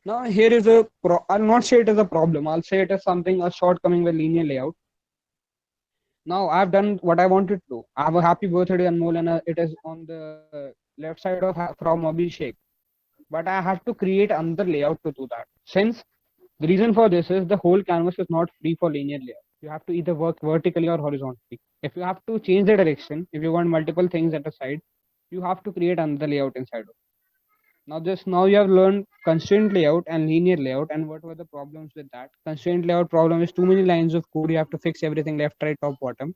Now here is I'll not say it is a problem. I'll say it is something a shortcoming with linear layout. Now I've done what I wanted to. I have a happy birthday Anmol and it is on the left side of from Abhishek. But I have to create another layout to do that. Since the reason for this is the whole canvas is not free for linear layout. You have to either work vertically or horizontally. If you have to change the direction, if you want multiple things at the side, you have to create another layout inside of. Now you have learned constraint layout and linear layout, and what were the problems with that? Constraint layout problem is too many lines of code. You have to fix everything left, right, top, bottom.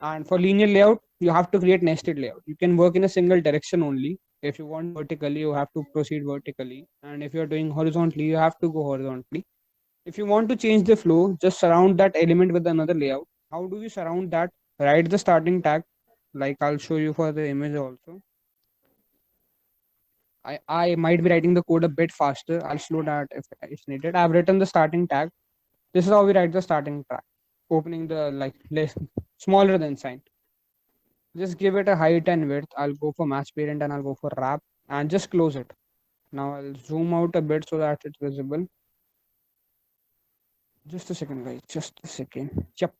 And for linear layout, you have to create nested layout. You can work in a single direction only. If you want vertically, you have to proceed vertically. And if you're doing horizontally, you have to go horizontally. If you want to change the flow, just surround that element with another layout. How do you surround that? Write the starting tag. Like I'll show you for the image also. I might be writing the code a bit faster. I'll slow that if needed. I've written the starting tag. This is how we write the starting tag. Opening the like less smaller than sign. Just give it a height and width. I'll go for match parent and I'll go for wrap and just close it. Now I'll zoom out a bit so that it's visible. Just a second, guys. Just a second. Yep.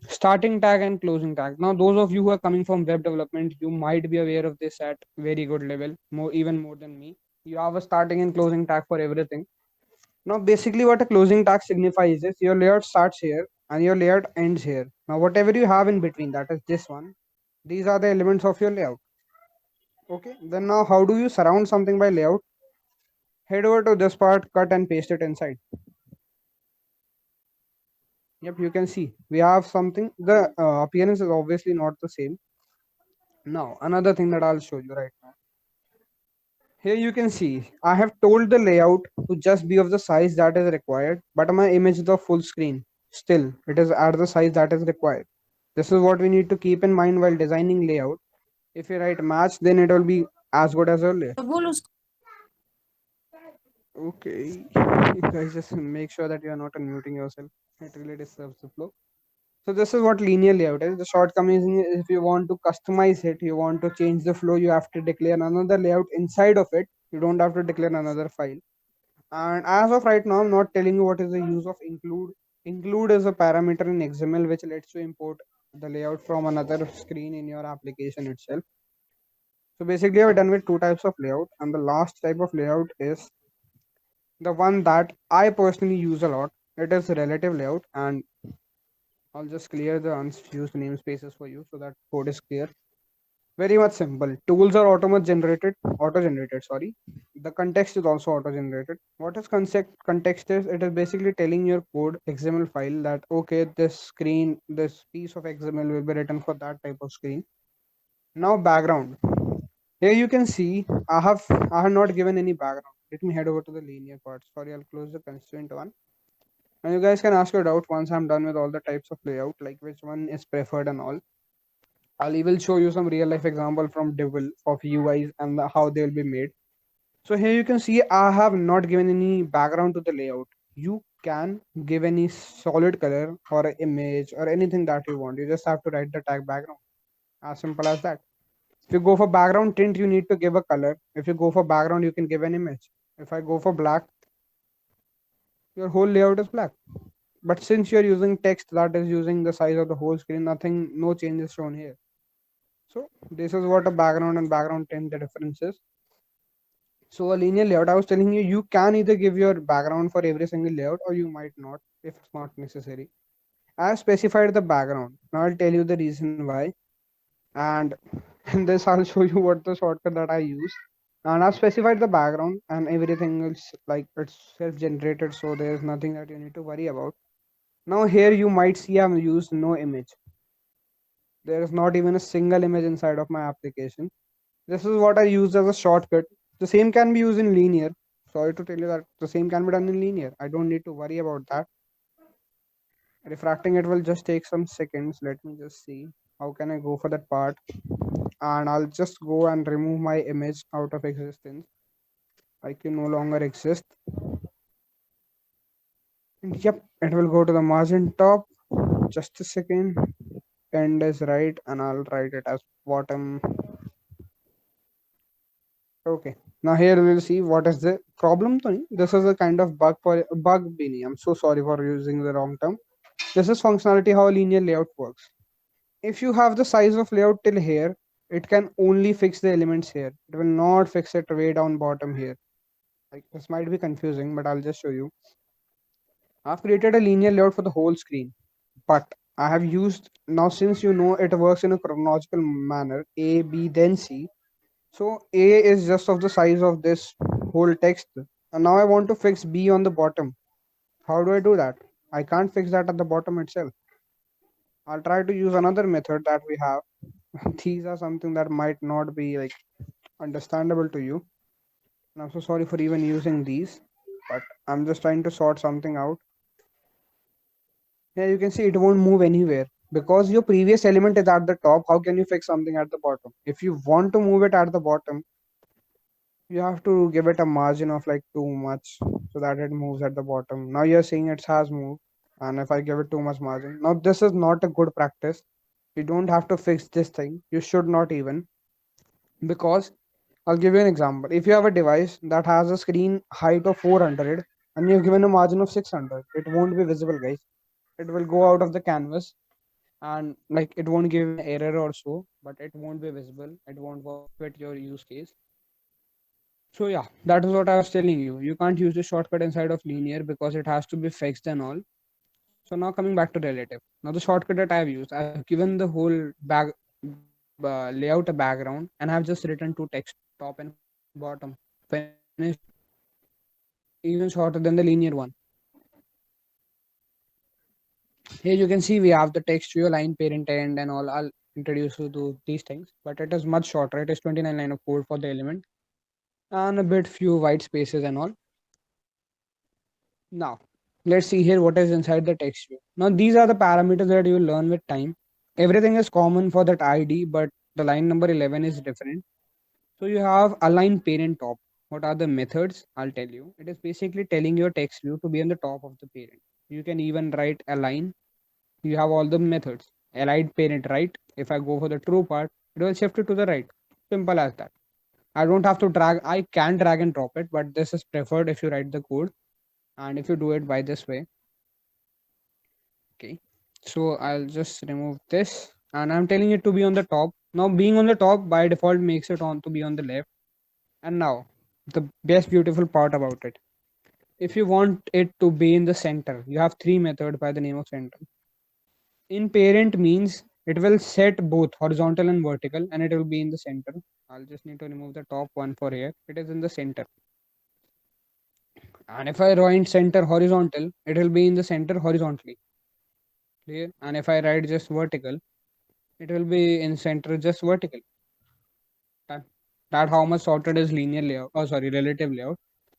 Starting tag and closing tag. Now, those of you who are coming from web development, you might be aware of this at very good level, even more than me. You have a starting and closing tag for everything. Now, basically, what a closing tag signifies is your layout starts here and your layout ends here. Now, whatever you have in between, that is this one, these are the elements of your layout. Okay, then now how do you surround something by layout? Head over to this part, cut and paste it inside. Yep, you can see we have something. The appearance is obviously not the same. Now, another thing that I'll show you right now. Here you can see I have told the layout to just be of the size that is required, but my image is the full screen. Still, it is at the size that is required. This is what we need to keep in mind while designing layout. If you write match, then it will be as good as earlier. Okay, you guys just make sure that you are not unmuting yourself. It really disturbs the flow. So this is what linear layout is. The shortcoming is if you want to customize it, you want to change the flow, you have to declare another layout inside of it. You don't have to declare another file. And as of right now, I'm not telling you what is the use of include. Include is a parameter in XML which lets you import the layout from another screen in your application itself. So basically, I've done with two types of layout, and the last type of layout is the one that I personally use a lot. It is relative layout, and I'll just clear the unused namespaces for you so that code is clear. Very much simple. Tools are auto generated. Sorry, the context is also auto generated. What is context is it is basically telling your code XML file that okay, this piece of XML will be written for that type of screen. Now background. Here you can see I have not given any background. Let me head over to the linear part. Sorry, I'll close the constraint one. And you guys can ask your doubt once I'm done with all the types of layout, like which one is preferred and all. I'll even show you some real life example from Devil of UIs and how they'll be made. So here you can see I have not given any background to the layout. You can give any solid color or an image or anything that you want. You just have to write the tag background. As simple as that. If you go for background tint, you need to give a color. If you go for background, you can give an image. If I go for black, your whole layout is black. But since you're using text that is using the size of the whole screen, no change is shown here. So this is what a background and background tint the difference is. So a linear layout, I was telling you, you can either give your background for every single layout or you might not if it's not necessary. I have specified the background. Now I'll tell you the reason why. And in this I'll show you what the shortcut that I use. And I've specified the background and everything is like it's self-generated, so there's nothing that you need to worry about. Now here you might see I've used no image. There is not even a single image inside of my application. This is what I used as a shortcut. The same can be used in linear. Sorry to tell you that the same can be done in linear. I don't need to worry about that. Refracting it will just take some seconds. Let me just see. How can I go for that part? And I'll just go and remove my image out of existence. I can no longer exist. And yep, it will go to the margin top. Just a second. End is right, and I'll write it as bottom. Okay. Now here we'll see what is the problem. Tony. This is a kind of bug, Beanie. I'm so sorry for using the wrong term. This is functionality how a linear layout works. If you have the size of layout till here, it can only fix the elements here. It will not fix it way down bottom here. Like this might be confusing, but I'll just show you. I've created a linear layout for the whole screen, but I have used now since you know it works in a chronological manner, A, B, then C. So A is just of the size of this whole text. And now I want to fix B on the bottom. How do I do that? I can't fix that at the bottom itself. I'll try to use another method that we have. These are something that might not be like understandable to you. And I'm so sorry for even using these, but I'm just trying to sort something out. Here you can see it won't move anywhere because your previous element is at the top. How can you fix something at the bottom? If you want to move it at the bottom, you have to give it a margin of like too much so that it moves at the bottom. Now you're saying it has moved, and if I give it too much margin, now this is not a good practice. You don't have to fix this thing. You should not even, because I'll give you an example. If you have a device that has a screen height of 400 and you've given a margin of 600, it won't be visible, guys. It will go out of the canvas and like it won't give an error or so, but it won't be visible. It won't fit your use case. So yeah, that is what I was telling you. You can't use the shortcut inside of linear because it has to be fixed and all. So now coming back to relative. Now the shortcut that I've used, I've given the whole layout a background and I've just written two text, top and bottom. Finished. Even shorter than the linear one. Here you can see we have the textual line, parent end and all. I'll introduce you to these things, but it is much shorter. It is 29 line of code for the element and a bit few white spaces and all. Now, let's see here what is inside the text view. Now, these are the parameters that you will learn with time. Everything is common for that ID, but the line number 11 is different. So you have align parent top. What are the methods? I'll tell you. It is basically telling your text view to be on the top of the parent. You can even write align. You have all the methods. Aligned parent right. If I go for the true part, it will shift it to the right. Simple as that. I don't have to drag. I can drag and drop it, but this is preferred if you write the code and if you do it by this way. Okay, so I'll just remove this and I'm telling it to be on the top. Now being on the top by default makes it on to be on the left. And now the best beautiful part about it, if you want it to be in the center, you have three methods by the name of center. In parent means it will set both horizontal and vertical and it will be in the center. I'll just need to remove the top one for here. It is in the center. And if I write center horizontal, it will be in the center horizontally. Clear? And if I write just vertical, it will be in center just vertical. That, that how much sorted is linear layout. Oh, sorry, relative layout.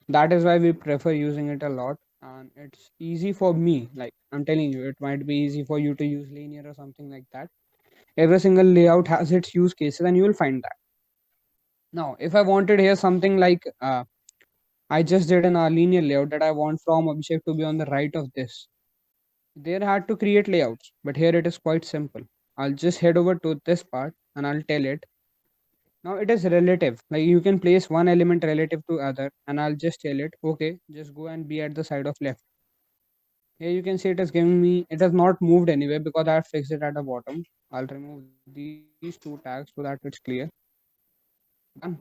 That is why we prefer using it a lot. And it's easy for me. Like I'm telling you, it might be easy for you to use linear or something like that. Every single layout has its use cases, and you will find that. Now, if I wanted here something like I just did an linear layout that I want from Abhishek to be on the right of this. There had to create layouts, but here it is quite simple. I'll just head over to this part and I'll tell it. Now it is relative. Like you can place one element relative to other, and I'll just tell it, okay, just go and be at the side of left. Here you can see it is giving me. It has not moved anyway because I have fixed it at the bottom. I'll remove these two tags so that it's clear. Done.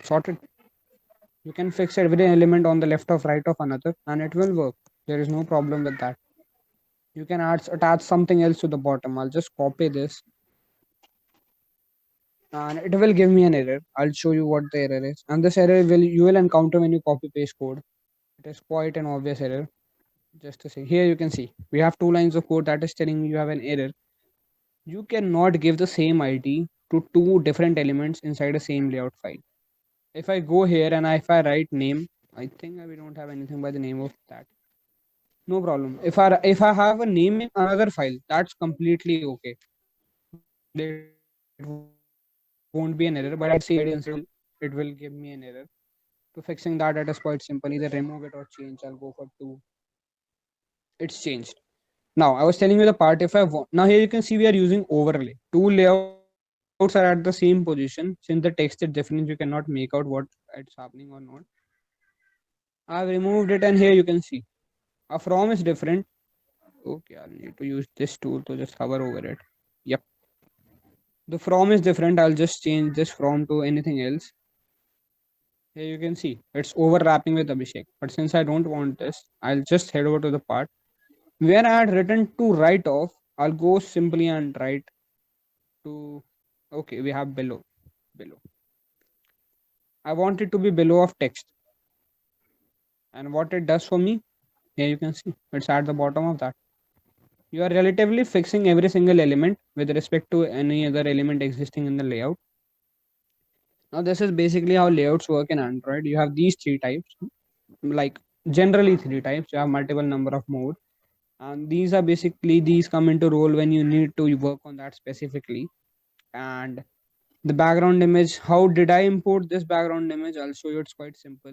Sorted. You can fix every element on the left or right of another, and it will work. There is no problem with that. You can attach something else to the bottom. I'll just copy this and it will give me an error. I'll show you what the error is, and this error will you will encounter when you copy paste code. It is quite an obvious error. Just to see here, you can see we have two lines of code that is telling me you have an error. You cannot give the same ID to two different elements inside the same layout file. If I go here and if I write name, I think we don't have anything by the name of that. No problem. If I have a name in another file, that's completely okay. There it won't be an error, but if I write the same ID inside the same file, it will give me an error. To fixing that, it is quite simple. Either remove it or change. I'll go for two. It's changed. Now I was telling you the part. If I want, now here you can see we are using overlay. Two layouts are at the same position. Since the text is different, you cannot make out what it's happening or not. I've removed it, and here you can see a from is different. Okay, I'll need to use this tool to just hover over it. Yep, the from is different. I'll just change this from to anything else. Here you can see it's overlapping with Abhishek. But since I don't want this, I'll just head over to the part where I had written to write off. I'll go simply and write to. Okay, we have below. I want it to be below of text, and what it does for me, here you can see it's at the bottom of that. You are relatively fixing every single element with respect to any other element existing in the layout. Now this is basically how layouts work in Android. You have these three types, like generally three types. You have multiple number of modes, and these are basically these come into role when you need to work on that specifically. And the background image, how did I import this background image? I'll show you. It's quite simple.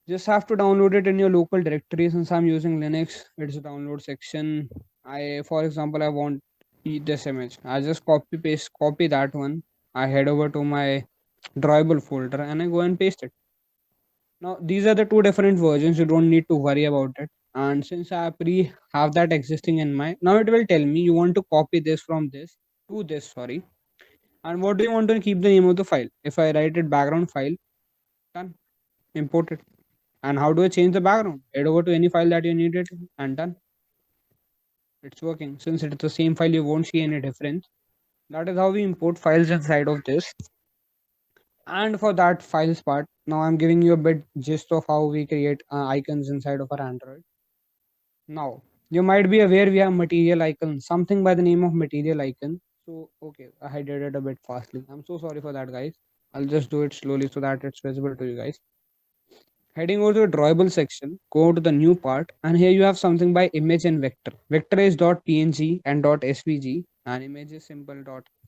Just have to download it in your local directory. Since I'm using Linux, it's a download section. For example, I want this image. I just copy that one. I head over to my drawable folder and I go and paste it. Now these are the two different versions. You don't need to worry about it. And since I pre have that existing in my, now it will tell me you want to copy this from this to this. Sorry. And what do you want to keep the name of the file? If I write it background file, done. Import it. And how do I change the background? Head over to any file that you need it and done. It's working. Since it's the same file, you won't see any difference. That is how we import files inside of this. And for that files part, now I'm giving you a bit gist of how we create icons inside of our Android. Now, you might be aware we have material icon, something by the name of material icon. So, okay, I did it a bit fastly. I'm so sorry for that, guys. I'll just do it slowly so that it's visible to you guys. Heading over to the drawable section, go to the new part, and here you have something by image and vector. Vector is .png and .svg, and image is simple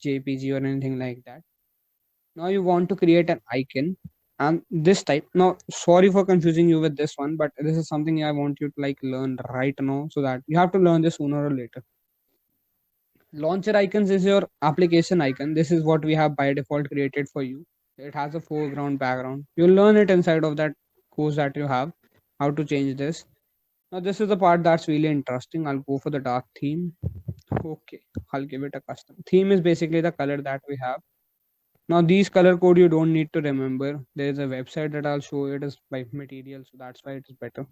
.jpg or anything like that. Now you want to create an icon, and this type. Now, sorry for confusing you with this one, but this is something I want you to like learn right now, so that you have to learn this sooner or later. Launcher icons is your application icon. This is what we have by default created for you. It has a foreground background. You'll learn it inside of that course that you have, how to change this. Now this is the part that's really interesting. I'll go for the dark theme. Okay, I'll give it a custom. Theme is basically the color that we have. Now these color code you don't need to remember. There is a website that I'll show. It is by material, so that's why it is better.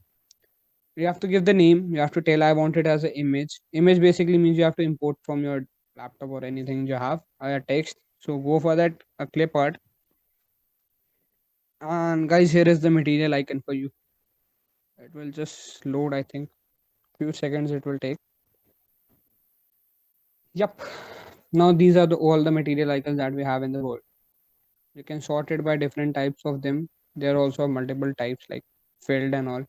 You have to give the name. You have to tell I want it as an image. Image basically means you have to import from your laptop or anything you have a text. So go for that a clip art. And guys, here is the material icon for you. It will just load. I think few seconds it will take. Yep. Now these are all the material icons that we have in the world. You can sort it by different types of them. There are also multiple types like filled and all.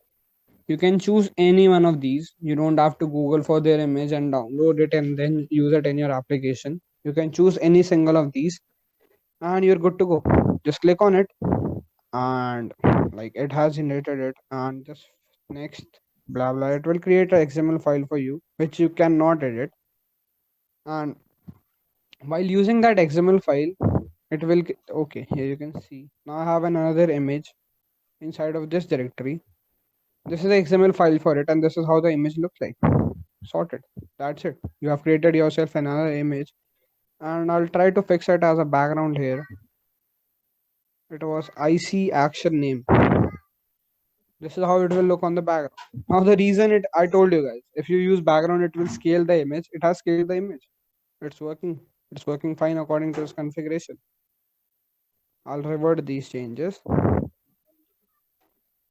You can choose any one of these. You don't have to Google for their image and download it and then use it in your application. You can choose any single of these and you're good to go. Just click on it and like it has generated it, and just next blah blah, it will create a XML file for you which you cannot edit. And while using that XML file, it will okay, here you can see now I have another image inside of this directory. This is the XML file for it, and this is how the image looks like. Sorted. That's it. You have created yourself another image, and I'll try to fix it as a background here. It was IC action name. This is how it will look on the background. Now the reason I told you guys, if you use background, it will scale the image. It has scaled the image. It's working. It's working fine according to its configuration. I'll revert these changes.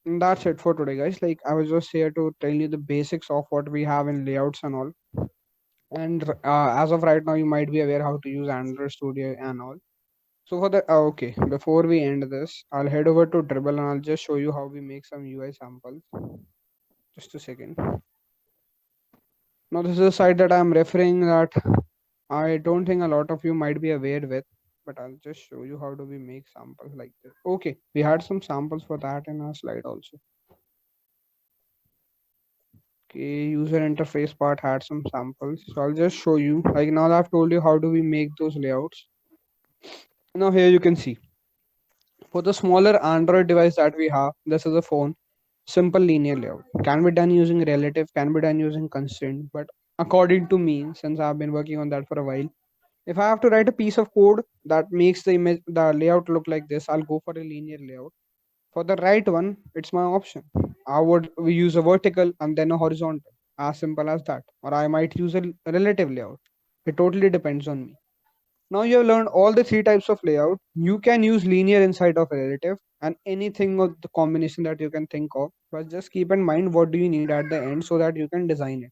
And that's it for today, guys. Like, I was just here to tell you the basics of what we have in layouts and all. And as of right now, you might be aware how to use Android Studio and all. So for the okay, before we end this, I'll head over to Dribble and I'll just show you how we make some UI samples. Just a second. Now this is a site that I'm referring that I don't think a lot of you might be aware with, but I'll just show you how do we make samples like this. Okay, we had some samples for that in our slide also. Okay, user interface part had some samples. So I'll just show you. Like now that I've told you how do we make those layouts. Now here you can see. For the smaller Android device that we have, this is a phone. Simple linear layout. Can be done using relative, can be done using constraint. But according to me, since I've been working on that for a while, if I have to write a piece of code that makes the layout look like this, I'll go for a linear layout. For the right one, it's my option. I would we use a vertical and then a horizontal. As simple as that. Or I might use a relative layout. It totally depends on me. Now you have learned all the three types of layout. You can use linear inside of relative and anything of the combination that you can think of. But just keep in mind what do you need at the end so that you can design it.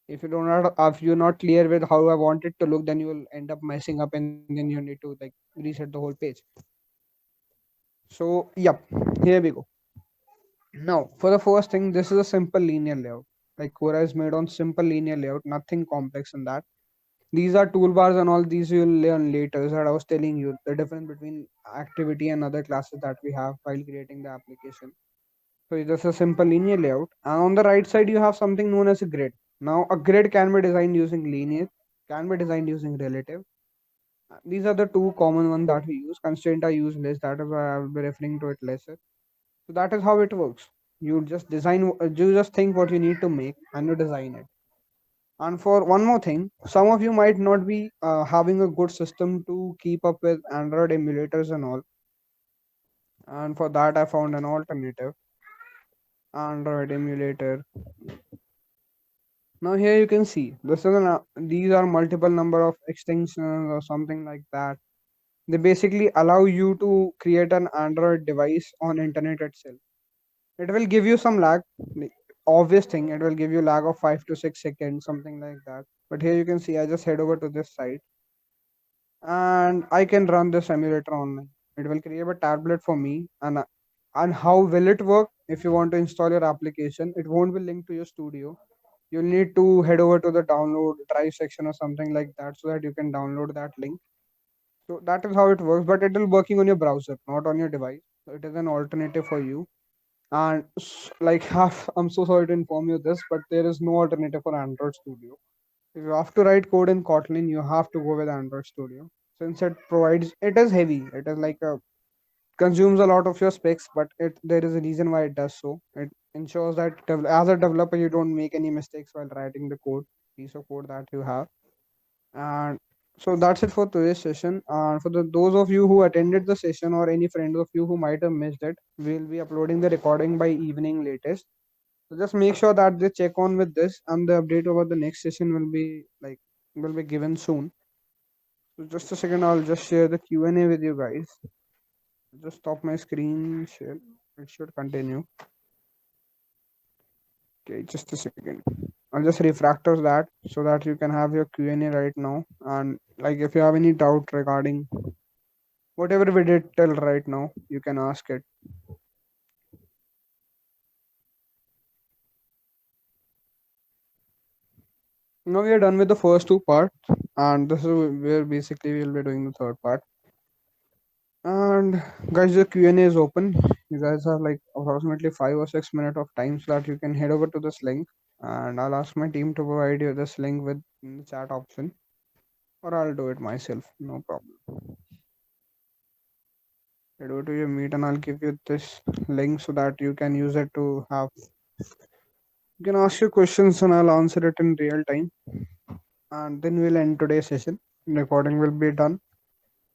If you're not clear with how I want it to look, then you will end up messing up and then you need to like reset the whole page. So yep, here we go. Now for the first thing, this is a simple linear layout. Like Quora is made on simple linear layout, nothing complex in that. These are toolbars and all these you'll learn later. So I was telling you the difference between activity and other classes that we have while creating the application. So it's just a simple linear layout. And on the right side, you have something known as a grid. Now a grid can be designed using linear, can be designed using relative. These are the two common ones that we use. Constraint I use less. That is why I will be referring to it lesser. So that is how it works. You just design, you just think what you need to make and you design it. And for one more thing, some of you might not be having a good system to keep up with Android emulators and all. And for that, I found an alternative Android emulator. Now here you can see this is these are multiple number of extensions or something like that. They basically allow you to create an Android device on internet itself. It will give you some lag. The obvious thing, it will give you lag of 5 to 6 seconds, something like that. But here you can see I just head over to this site and I can run this emulator online. It will create a tablet for me, and how will it work? If you want to install your application, it won't be linked to your studio. You'll need to head over to the download drive section or something like that so that you can download that link. So that is how it works, but it will working on your browser, not on your device. So it is an alternative for you. And like half, I'm so sorry to inform you this, but there is no alternative for Android Studio. If you have to write code in Kotlin, you have to go with Android Studio since it provides. It is heavy. It is like a consumes a lot of your specs, but it there is a reason why it does so. It ensures that as a developer, you don't make any mistakes while writing the code piece of code that you have. And so that's it for today's session. And for those of you who attended the session or any friends of you who might have missed it, we'll be uploading the recording by evening latest. So just make sure that they check on with this, and the update about the next session will be given soon. So just a second, I'll just share the Q&A with you guys. Just stop my screen share. It should continue. Okay, just a second. I'll just refactor that so that you can have your Q&A right now. And like if you have any doubt regarding whatever we did till right now, you can ask it. Now we are done with the first two parts, and this is where basically we'll be doing the third part. And guys, the Q&A is open. You guys have like approximately 5 or 6 minutes of time so that you can head over to this link, and I'll ask my team to provide you this link with the chat option, or I'll do it myself. No problem. Head over to your meet, and I'll give you this link so that you can use it to have. You can ask your questions, and I'll answer it in real time. And then we'll end today's session. Recording will be done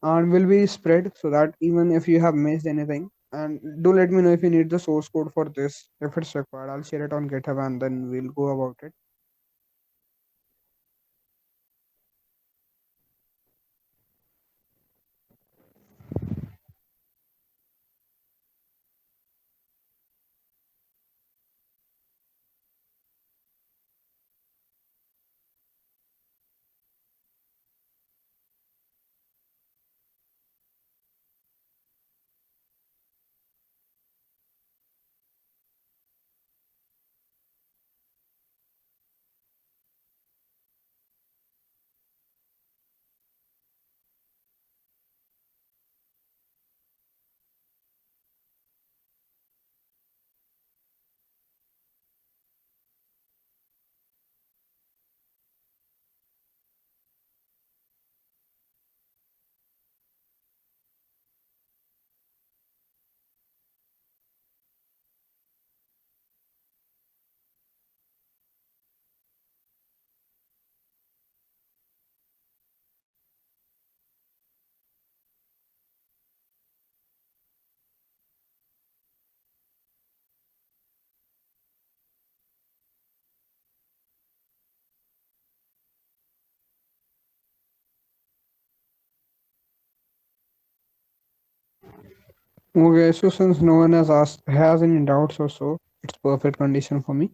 and will be spread so that even if you have missed anything, and do let me know if you need the source code for this. If it's required, I'll share it on GitHub and then we'll go about it. Okay, so since no one has asked has any doubts or so, it's perfect condition for me.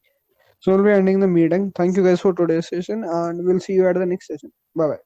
So we'll be ending the meeting. Thank you guys for today's session, and we'll see you at the next session. Bye bye.